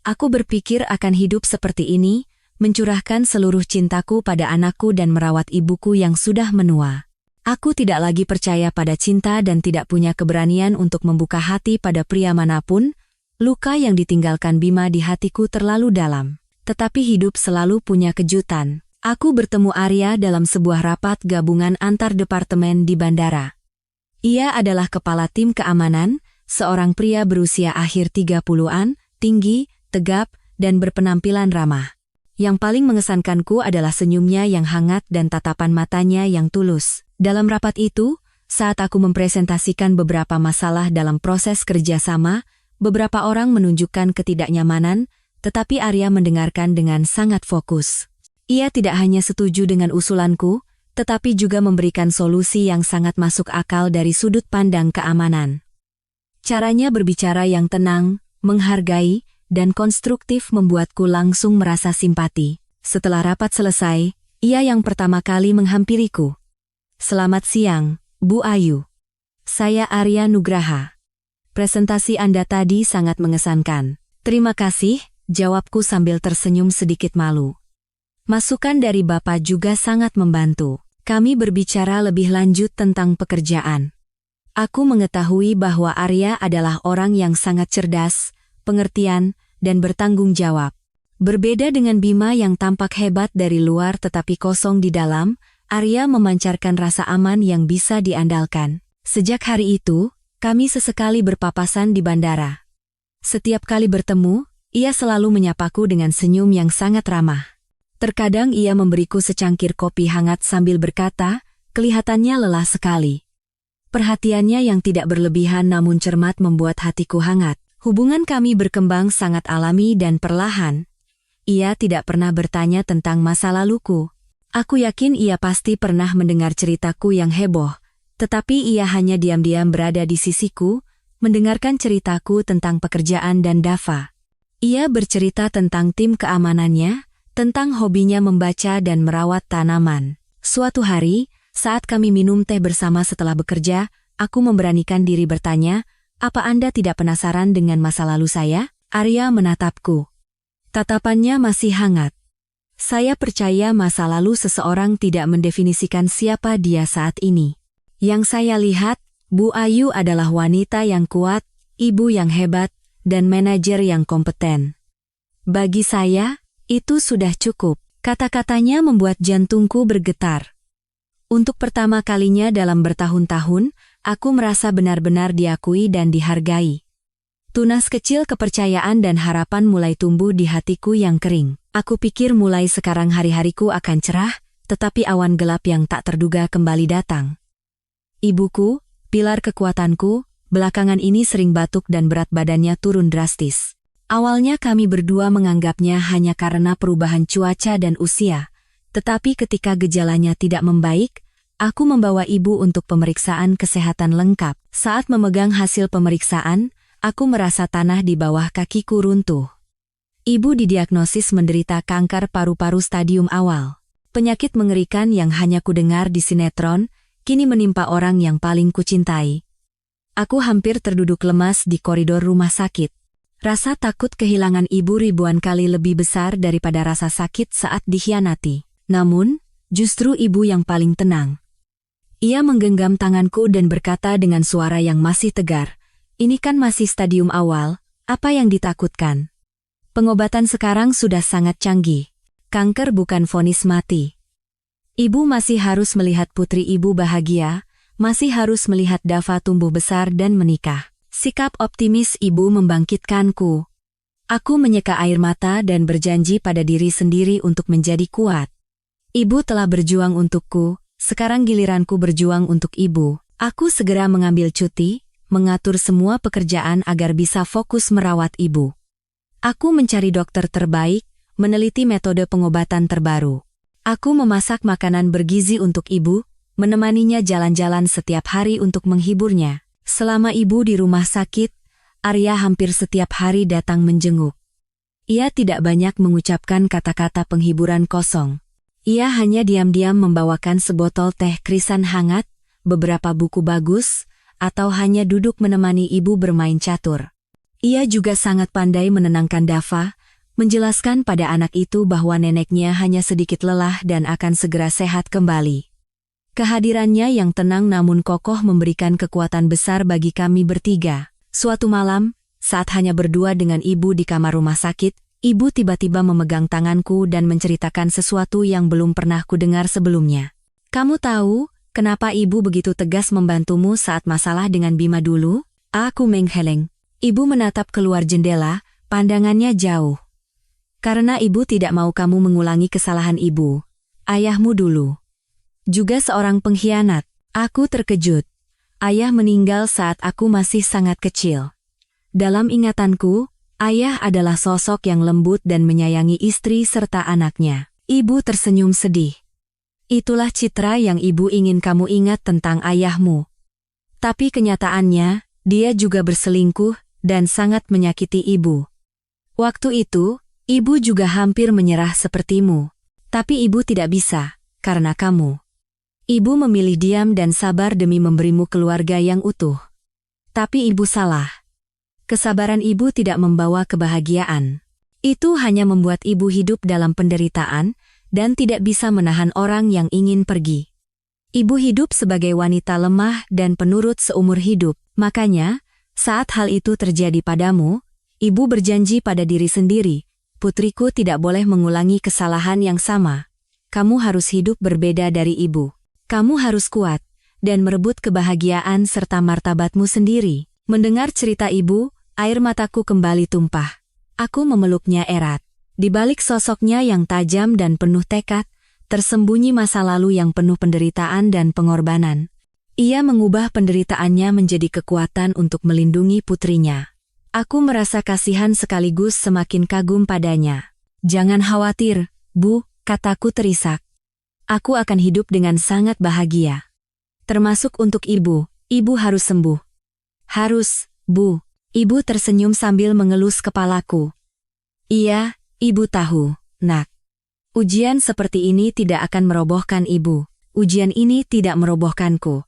Aku berpikir akan hidup seperti ini, mencurahkan seluruh cintaku pada anakku dan merawat ibuku yang sudah menua. Aku tidak lagi percaya pada cinta dan tidak punya keberanian untuk membuka hati pada pria manapun. Luka yang ditinggalkan Bima di hatiku terlalu dalam. Tetapi hidup selalu punya kejutan. Aku bertemu Arya dalam sebuah rapat gabungan antar departemen di bandara. Ia adalah kepala tim keamanan, seorang pria berusia akhir 30-an, tinggi, tegap, dan berpenampilan ramah. Yang paling mengesankanku adalah senyumnya yang hangat dan tatapan matanya yang tulus. Dalam rapat itu, saat aku mempresentasikan beberapa masalah dalam proses kerjasama, beberapa orang menunjukkan ketidaknyamanan, tetapi Arya mendengarkan dengan sangat fokus. Ia tidak hanya setuju dengan usulanku, tetapi juga memberikan solusi yang sangat masuk akal dari sudut pandang keamanan. Caranya berbicara yang tenang, menghargai, dan konstruktif membuatku langsung merasa simpati. Setelah rapat selesai, ia yang pertama kali menghampiriku. "Selamat siang, Bu Ayu. Saya Arya Nugraha. Presentasi Anda tadi sangat mengesankan." "Terima kasih," jawabku sambil tersenyum sedikit malu. "Masukan dari Bapak juga sangat membantu." Kami berbicara lebih lanjut tentang pekerjaan. Aku mengetahui bahwa Arya adalah orang yang sangat cerdas, pengertian, dan bertanggung jawab. Berbeda dengan Bima yang tampak hebat dari luar tetapi kosong di dalam, Arya memancarkan rasa aman yang bisa diandalkan. Sejak hari itu, kami sesekali berpapasan di bandara. Setiap kali bertemu, ia selalu menyapaku dengan senyum yang sangat ramah. Terkadang ia memberiku secangkir kopi hangat sambil berkata, kelihatannya lelah sekali. Perhatiannya yang tidak berlebihan namun cermat membuat hatiku hangat. Hubungan kami berkembang sangat alami dan perlahan. Ia tidak pernah bertanya tentang masa laluku. Aku yakin ia pasti pernah mendengar ceritaku yang heboh, tetapi ia hanya diam-diam berada di sisiku, mendengarkan ceritaku tentang pekerjaan dan Dava. Ia bercerita tentang tim keamanannya, tentang hobinya membaca dan merawat tanaman. Suatu hari, saat kami minum teh bersama setelah bekerja, aku memberanikan diri bertanya, "Apa Anda tidak penasaran dengan masa lalu saya?" Arya menatapku. Tatapannya masih hangat. "Saya percaya masa lalu seseorang tidak mendefinisikan siapa dia saat ini. Yang saya lihat, Bu Ayu adalah wanita yang kuat, ibu yang hebat, dan manajer yang kompeten. Bagi saya, itu sudah cukup." Kata-katanya membuat jantungku bergetar. Untuk pertama kalinya dalam bertahun-tahun, aku merasa benar-benar diakui dan dihargai. Tunas kecil kepercayaan dan harapan mulai tumbuh di hatiku yang kering. Aku pikir mulai sekarang hari-hariku akan cerah, tetapi awan gelap yang tak terduga kembali datang. Ibuku, pilar kekuatanku, belakangan ini sering batuk dan berat badannya turun drastis. Awalnya kami berdua menganggapnya hanya karena perubahan cuaca dan usia, tetapi ketika gejalanya tidak membaik, aku membawa ibu untuk pemeriksaan kesehatan lengkap. Saat memegang hasil pemeriksaan, aku merasa tanah di bawah kakiku runtuh. Ibu didiagnosis menderita kanker paru-paru stadium awal. Penyakit mengerikan yang hanya kudengar di sinetron, kini menimpa orang yang paling kucintai. Aku hampir terduduk lemas di koridor rumah sakit. Rasa takut kehilangan ibu ribuan kali lebih besar daripada rasa sakit saat dikhianati. Namun, justru ibu yang paling tenang. Ia menggenggam tanganku dan berkata dengan suara yang masih tegar, "Ini kan masih stadium awal, apa yang ditakutkan? Pengobatan sekarang sudah sangat canggih. Kanker bukan vonis mati. Ibu masih harus melihat putri ibu bahagia, masih harus melihat Dava tumbuh besar dan menikah." Sikap optimis ibu membangkitkanku. Aku menyeka air mata dan berjanji pada diri sendiri untuk menjadi kuat. Ibu telah berjuang untukku, sekarang giliranku berjuang untuk ibu. Aku segera mengambil cuti, mengatur semua pekerjaan agar bisa fokus merawat ibu. Aku mencari dokter terbaik, meneliti metode pengobatan terbaru. Aku memasak makanan bergizi untuk ibu, menemaninya jalan-jalan setiap hari untuk menghiburnya. Selama ibu di rumah sakit, Arya hampir setiap hari datang menjenguk. Ia tidak banyak mengucapkan kata-kata penghiburan kosong. Ia hanya diam-diam membawakan sebotol teh krisan hangat, beberapa buku bagus, atau hanya duduk menemani ibu bermain catur. Ia juga sangat pandai menenangkan Dava, menjelaskan pada anak itu bahwa neneknya hanya sedikit lelah dan akan segera sehat kembali. Kehadirannya yang tenang namun kokoh memberikan kekuatan besar bagi kami bertiga. Suatu malam, saat hanya berdua dengan ibu di kamar rumah sakit, Ibu tiba-tiba memegang tanganku dan menceritakan sesuatu yang belum pernah kudengar sebelumnya. Kamu tahu, kenapa ibu begitu tegas membantumu saat masalah dengan Bima dulu? Aku menggeleng. Ibu menatap keluar jendela, pandangannya jauh. Karena ibu tidak mau kamu mengulangi kesalahan ibu. Ayahmu dulu juga seorang pengkhianat. Aku terkejut. Ayah meninggal saat aku masih sangat kecil. Dalam ingatanku, ayah adalah sosok yang lembut dan menyayangi istri serta anaknya. Ibu tersenyum sedih. Itulah citra yang ibu ingin kamu ingat tentang ayahmu. Tapi kenyataannya, dia juga berselingkuh dan sangat menyakiti ibu. Waktu itu, ibu juga hampir menyerah sepertimu. Tapi ibu tidak bisa, karena kamu. Ibu memilih diam dan sabar demi memberimu keluarga yang utuh. Tapi ibu salah. Kesabaran ibu tidak membawa kebahagiaan. Itu hanya membuat ibu hidup dalam penderitaan dan tidak bisa menahan orang yang ingin pergi. Ibu hidup sebagai wanita lemah dan penurut seumur hidup. Makanya, saat hal itu terjadi padamu, ibu berjanji pada diri sendiri, putriku tidak boleh mengulangi kesalahan yang sama. Kamu harus hidup berbeda dari ibu. Kamu harus kuat dan merebut kebahagiaan serta martabatmu sendiri. Mendengar cerita ibu, air mataku kembali tumpah. Aku memeluknya erat. Di balik sosoknya yang tajam dan penuh tekad, tersembunyi masa lalu yang penuh penderitaan dan pengorbanan. Ia mengubah penderitaannya menjadi kekuatan untuk melindungi putrinya. Aku merasa kasihan sekaligus semakin kagum padanya. Jangan khawatir, Bu, kataku terisak. Aku akan hidup dengan sangat bahagia. Termasuk untuk ibu, ibu harus sembuh. Harus, Bu. Ibu tersenyum sambil mengelus kepalaku. Iya, ibu tahu, nak. Ujian seperti ini tidak akan merobohkan ibu. Ujian ini tidak merobohkanku.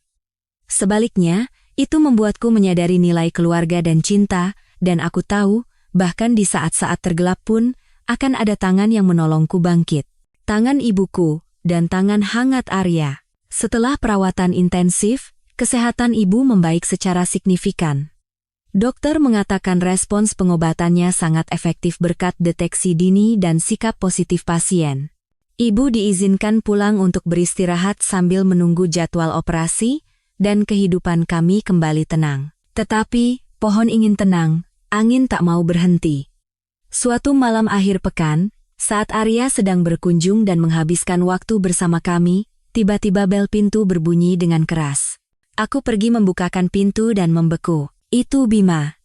Sebaliknya, itu membuatku menyadari nilai keluarga dan cinta, dan aku tahu, bahkan di saat-saat tergelap pun, akan ada tangan yang menolongku bangkit. Tangan ibuku, dan tangan hangat Arya. Setelah perawatan intensif, kesehatan ibu membaik secara signifikan. Dokter mengatakan respons pengobatannya sangat efektif berkat deteksi dini dan sikap positif pasien. Ibu diizinkan pulang untuk beristirahat sambil menunggu jadwal operasi, dan kehidupan kami kembali tenang. Tetapi, pohon ingin tenang, angin tak mau berhenti. Suatu malam akhir pekan, saat Arya sedang berkunjung dan menghabiskan waktu bersama kami, tiba-tiba bel pintu berbunyi dengan keras. Aku pergi membukakan pintu dan membeku. Itu Bima.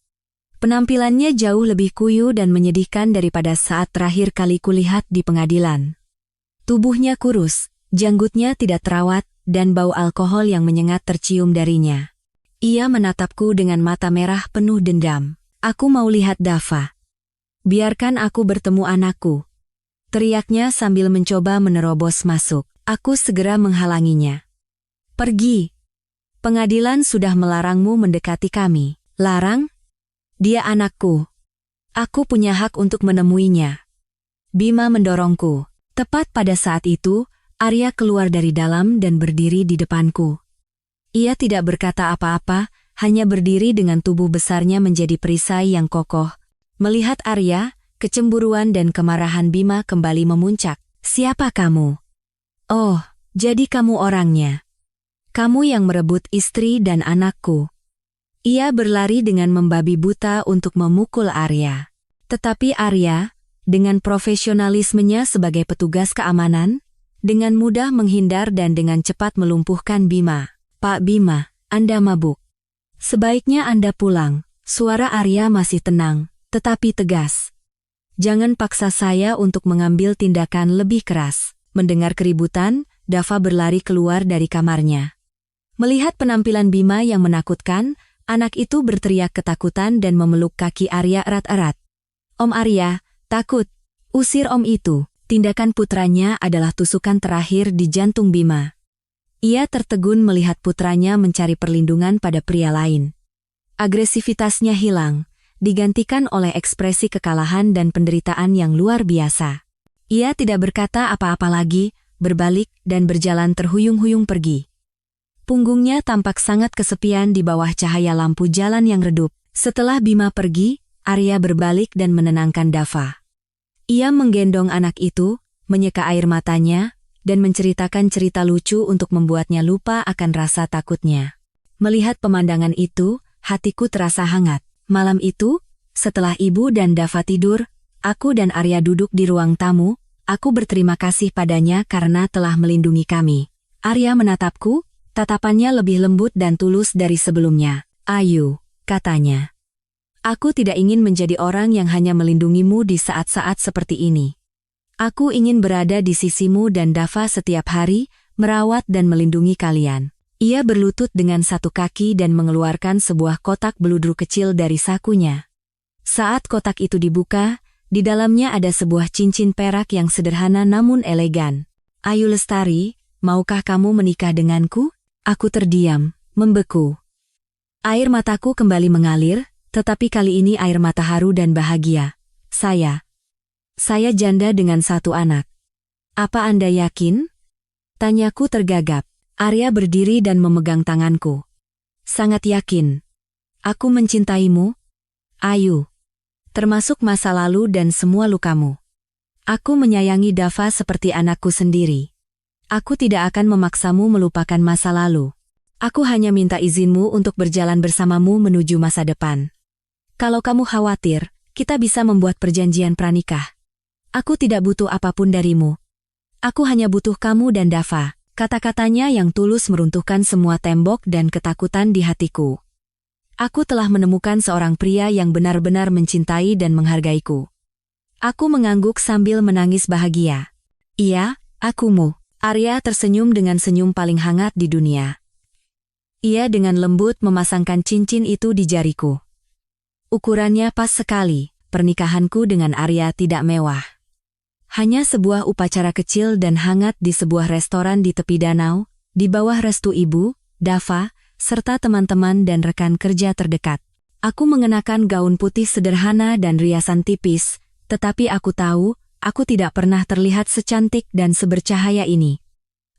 Penampilannya jauh lebih kuyu dan menyedihkan daripada saat terakhir kali kulihat di pengadilan. Tubuhnya kurus, janggutnya tidak terawat, dan bau alkohol yang menyengat tercium darinya. Ia menatapku dengan mata merah penuh dendam. Aku mau lihat Dava. Biarkan aku bertemu anakku. Teriaknya sambil mencoba menerobos masuk. Aku segera menghalanginya. Pergi. Pengadilan sudah melarangmu mendekati kami. Larang? Dia anakku. Aku punya hak untuk menemuinya. Bima mendorongku. Tepat pada saat itu, Arya keluar dari dalam dan berdiri di depanku. Ia tidak berkata apa-apa, hanya berdiri dengan tubuh besarnya menjadi perisai yang kokoh. Melihat Arya, kecemburuan dan kemarahan Bima kembali memuncak. Siapa kamu? Oh, jadi kamu orangnya. Kamu yang merebut istri dan anakku. Ia berlari dengan membabi buta untuk memukul Arya. Tetapi Arya, dengan profesionalismenya sebagai petugas keamanan, dengan mudah menghindar dan dengan cepat melumpuhkan Bima. Pak Bima, Anda mabuk. Sebaiknya Anda pulang. Suara Arya masih tenang, tetapi tegas. Jangan paksa saya untuk mengambil tindakan lebih keras. Mendengar keributan, Dava berlari keluar dari kamarnya. Melihat penampilan Bima yang menakutkan, anak itu berteriak ketakutan dan memeluk kaki Arya erat-erat. Om Arya, takut. Usir om itu. Tindakan putranya adalah tusukan terakhir di jantung Bima. Ia tertegun melihat putranya mencari perlindungan pada pria lain. Agresivitasnya hilang, digantikan oleh ekspresi kekalahan dan penderitaan yang luar biasa. Ia tidak berkata apa-apa lagi, berbalik dan berjalan terhuyung-huyung pergi. Punggungnya tampak sangat kesepian di bawah cahaya lampu jalan yang redup. Setelah Bima pergi, Arya berbalik dan menenangkan Dava. Ia menggendong anak itu, menyeka air matanya, dan menceritakan cerita lucu untuk membuatnya lupa akan rasa takutnya. Melihat pemandangan itu, hatiku terasa hangat. Malam itu, setelah ibu dan Dava tidur, aku dan Arya duduk di ruang tamu. Aku berterima kasih padanya karena telah melindungi kami. Arya menatapku, tatapannya lebih lembut dan tulus dari sebelumnya. Ayu, katanya. Aku tidak ingin menjadi orang yang hanya melindungimu di saat-saat seperti ini. Aku ingin berada di sisimu dan Dava setiap hari, merawat dan melindungi kalian. Ia berlutut dengan satu kaki dan mengeluarkan sebuah kotak beludru kecil dari sakunya. Saat kotak itu dibuka, di dalamnya ada sebuah cincin perak yang sederhana namun elegan. Ayu Lestari, maukah kamu menikah denganku? Aku terdiam, membeku. Air mataku kembali mengalir, tetapi kali ini air mata haru dan bahagia. Saya janda dengan satu anak. Apa Anda yakin? Tanyaku tergagap. Arya berdiri dan memegang tanganku. Sangat yakin. Aku mencintaimu, Ayu. Termasuk masa lalu dan semua lukamu. Aku menyayangi Dava seperti anakku sendiri. Aku tidak akan memaksamu melupakan masa lalu. Aku hanya minta izinmu untuk berjalan bersamamu menuju masa depan. Kalau kamu khawatir, kita bisa membuat perjanjian pranikah. Aku tidak butuh apapun darimu. Aku hanya butuh kamu dan Dava. Kata-katanya yang tulus meruntuhkan semua tembok dan ketakutan di hatiku. Aku telah menemukan seorang pria yang benar-benar mencintai dan menghargaiku. Aku mengangguk sambil menangis bahagia. Iya, akumu. Arya tersenyum dengan senyum paling hangat di dunia. Ia dengan lembut memasangkan cincin itu di jariku. Ukurannya pas sekali, pernikahanku dengan Arya tidak mewah. Hanya sebuah upacara kecil dan hangat di sebuah restoran di tepi danau, di bawah restu ibu, Dava, serta teman-teman dan rekan kerja terdekat. Aku mengenakan gaun putih sederhana dan riasan tipis, tetapi aku tahu, aku tidak pernah terlihat secantik dan sebercahaya ini.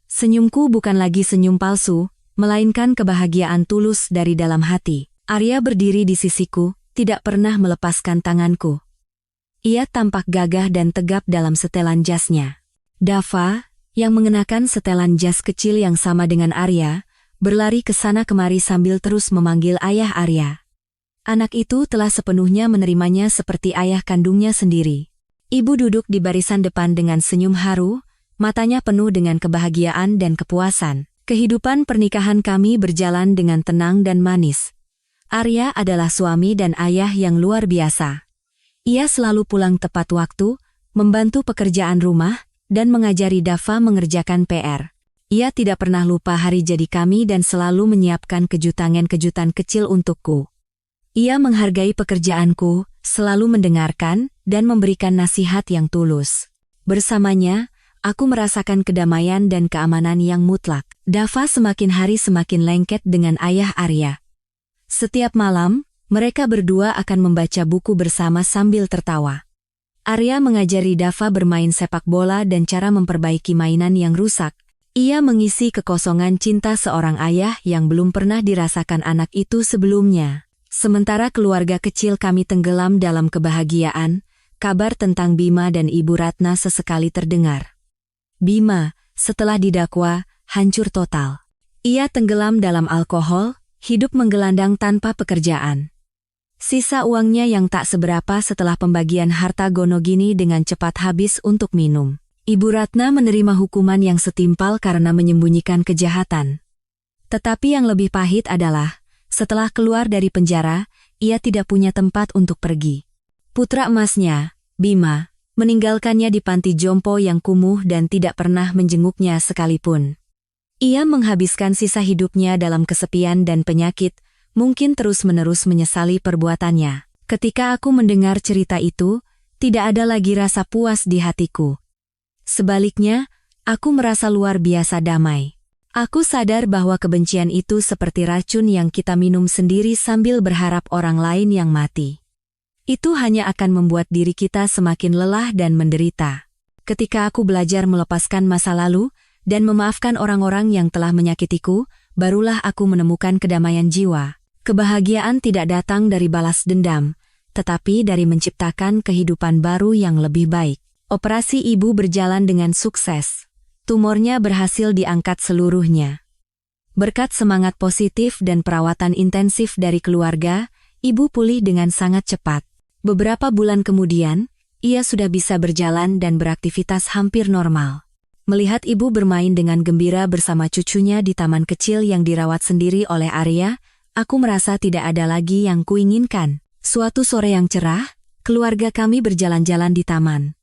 Senyumku bukan lagi senyum palsu, melainkan kebahagiaan tulus dari dalam hati. Arya berdiri di sisiku, tidak pernah melepaskan tanganku. Ia tampak gagah dan tegap dalam setelan jasnya. Dava, yang mengenakan setelan jas kecil yang sama dengan Arya, berlari ke sana kemari sambil terus memanggil ayah Arya. Anak itu telah sepenuhnya menerimanya seperti ayah kandungnya sendiri. Ibu duduk di barisan depan dengan senyum haru, matanya penuh dengan kebahagiaan dan kepuasan. Kehidupan pernikahan kami berjalan dengan tenang dan manis. Arya adalah suami dan ayah yang luar biasa. Ia selalu pulang tepat waktu, membantu pekerjaan rumah, dan mengajari Dava mengerjakan PR. Ia tidak pernah lupa hari jadi kami dan selalu menyiapkan kejutan-kejutan kecil untukku. Ia menghargai pekerjaanku, selalu mendengarkan, dan memberikan nasihat yang tulus. Bersamanya, aku merasakan kedamaian dan keamanan yang mutlak. Dava semakin hari semakin lengket dengan ayah Arya. Setiap malam, mereka berdua akan membaca buku bersama sambil tertawa. Arya mengajari Dava bermain sepak bola dan cara memperbaiki mainan yang rusak. Ia mengisi kekosongan cinta seorang ayah yang belum pernah dirasakan anak itu sebelumnya. Sementara keluarga kecil kami tenggelam dalam kebahagiaan, kabar tentang Bima dan Ibu Ratna sesekali terdengar. Bima, setelah didakwa, hancur total. Ia tenggelam dalam alkohol, hidup menggelandang tanpa pekerjaan. Sisa uangnya yang tak seberapa setelah pembagian harta Gonogini dengan cepat habis untuk minum. Ibu Ratna menerima hukuman yang setimpal karena menyembunyikan kejahatan. Tetapi yang lebih pahit adalah, setelah keluar dari penjara, ia tidak punya tempat untuk pergi. Putra emasnya, Bima, meninggalkannya di panti jompo yang kumuh dan tidak pernah menjenguknya sekalipun. Ia menghabiskan sisa hidupnya dalam kesepian dan penyakit, mungkin terus-menerus menyesali perbuatannya. Ketika aku mendengar cerita itu, tidak ada lagi rasa puas di hatiku. Sebaliknya, aku merasa luar biasa damai. Aku sadar bahwa kebencian itu seperti racun yang kita minum sendiri sambil berharap orang lain yang mati. Itu hanya akan membuat diri kita semakin lelah dan menderita. Ketika aku belajar melepaskan masa lalu dan memaafkan orang-orang yang telah menyakitiku, barulah aku menemukan kedamaian jiwa. Kebahagiaan tidak datang dari balas dendam, tetapi dari menciptakan kehidupan baru yang lebih baik. Operasi ibu berjalan dengan sukses. Tumornya berhasil diangkat seluruhnya. Berkat semangat positif dan perawatan intensif dari keluarga, ibu pulih dengan sangat cepat. Beberapa bulan kemudian, ia sudah bisa berjalan dan beraktivitas hampir normal. Melihat ibu bermain dengan gembira bersama cucunya di taman kecil yang dirawat sendiri oleh Arya, aku merasa tidak ada lagi yang kuinginkan. Suatu sore yang cerah, keluarga kami berjalan-jalan di taman.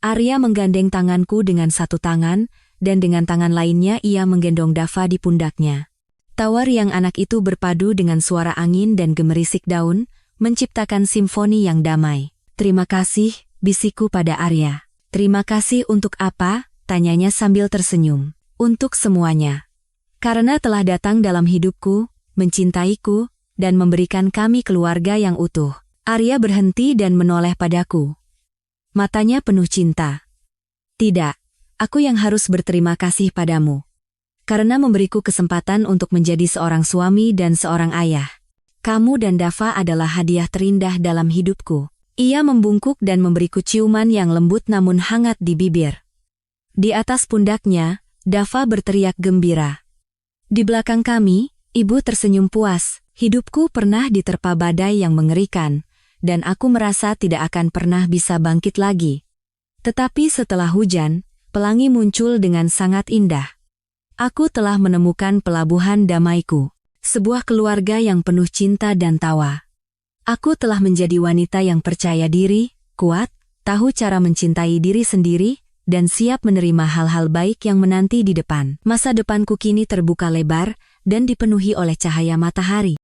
Arya menggandeng tanganku dengan satu tangan, dan dengan tangan lainnya ia menggendong Dava di pundaknya. Tawa riang anak itu berpadu dengan suara angin dan gemerisik daun, menciptakan simfoni yang damai. "Terima kasih," bisikku pada Arya. "Terima kasih untuk apa?" tanyanya sambil tersenyum. "Untuk semuanya. Karena telah datang dalam hidupku, mencintaiku, dan memberikan kami keluarga yang utuh." Arya berhenti dan menoleh padaku. Matanya penuh cinta. "Tidak, aku yang harus berterima kasih padamu. Karena memberiku kesempatan untuk menjadi seorang suami dan seorang ayah. Kamu dan Dava adalah hadiah terindah dalam hidupku." Ia membungkuk dan memberiku ciuman yang lembut namun hangat di bibir. Di atas pundaknya, Dava berteriak gembira. Di belakang kami, ibu tersenyum puas. Hidupku pernah diterpa badai yang mengerikan, dan aku merasa tidak akan pernah bisa bangkit lagi. Tetapi setelah hujan, pelangi muncul dengan sangat indah. Aku telah menemukan pelabuhan damaiku, sebuah keluarga yang penuh cinta dan tawa. Aku telah menjadi wanita yang percaya diri, kuat, tahu cara mencintai diri sendiri, dan siap menerima hal-hal baik yang menanti di depan. Masa depanku kini terbuka lebar dan dipenuhi oleh cahaya matahari.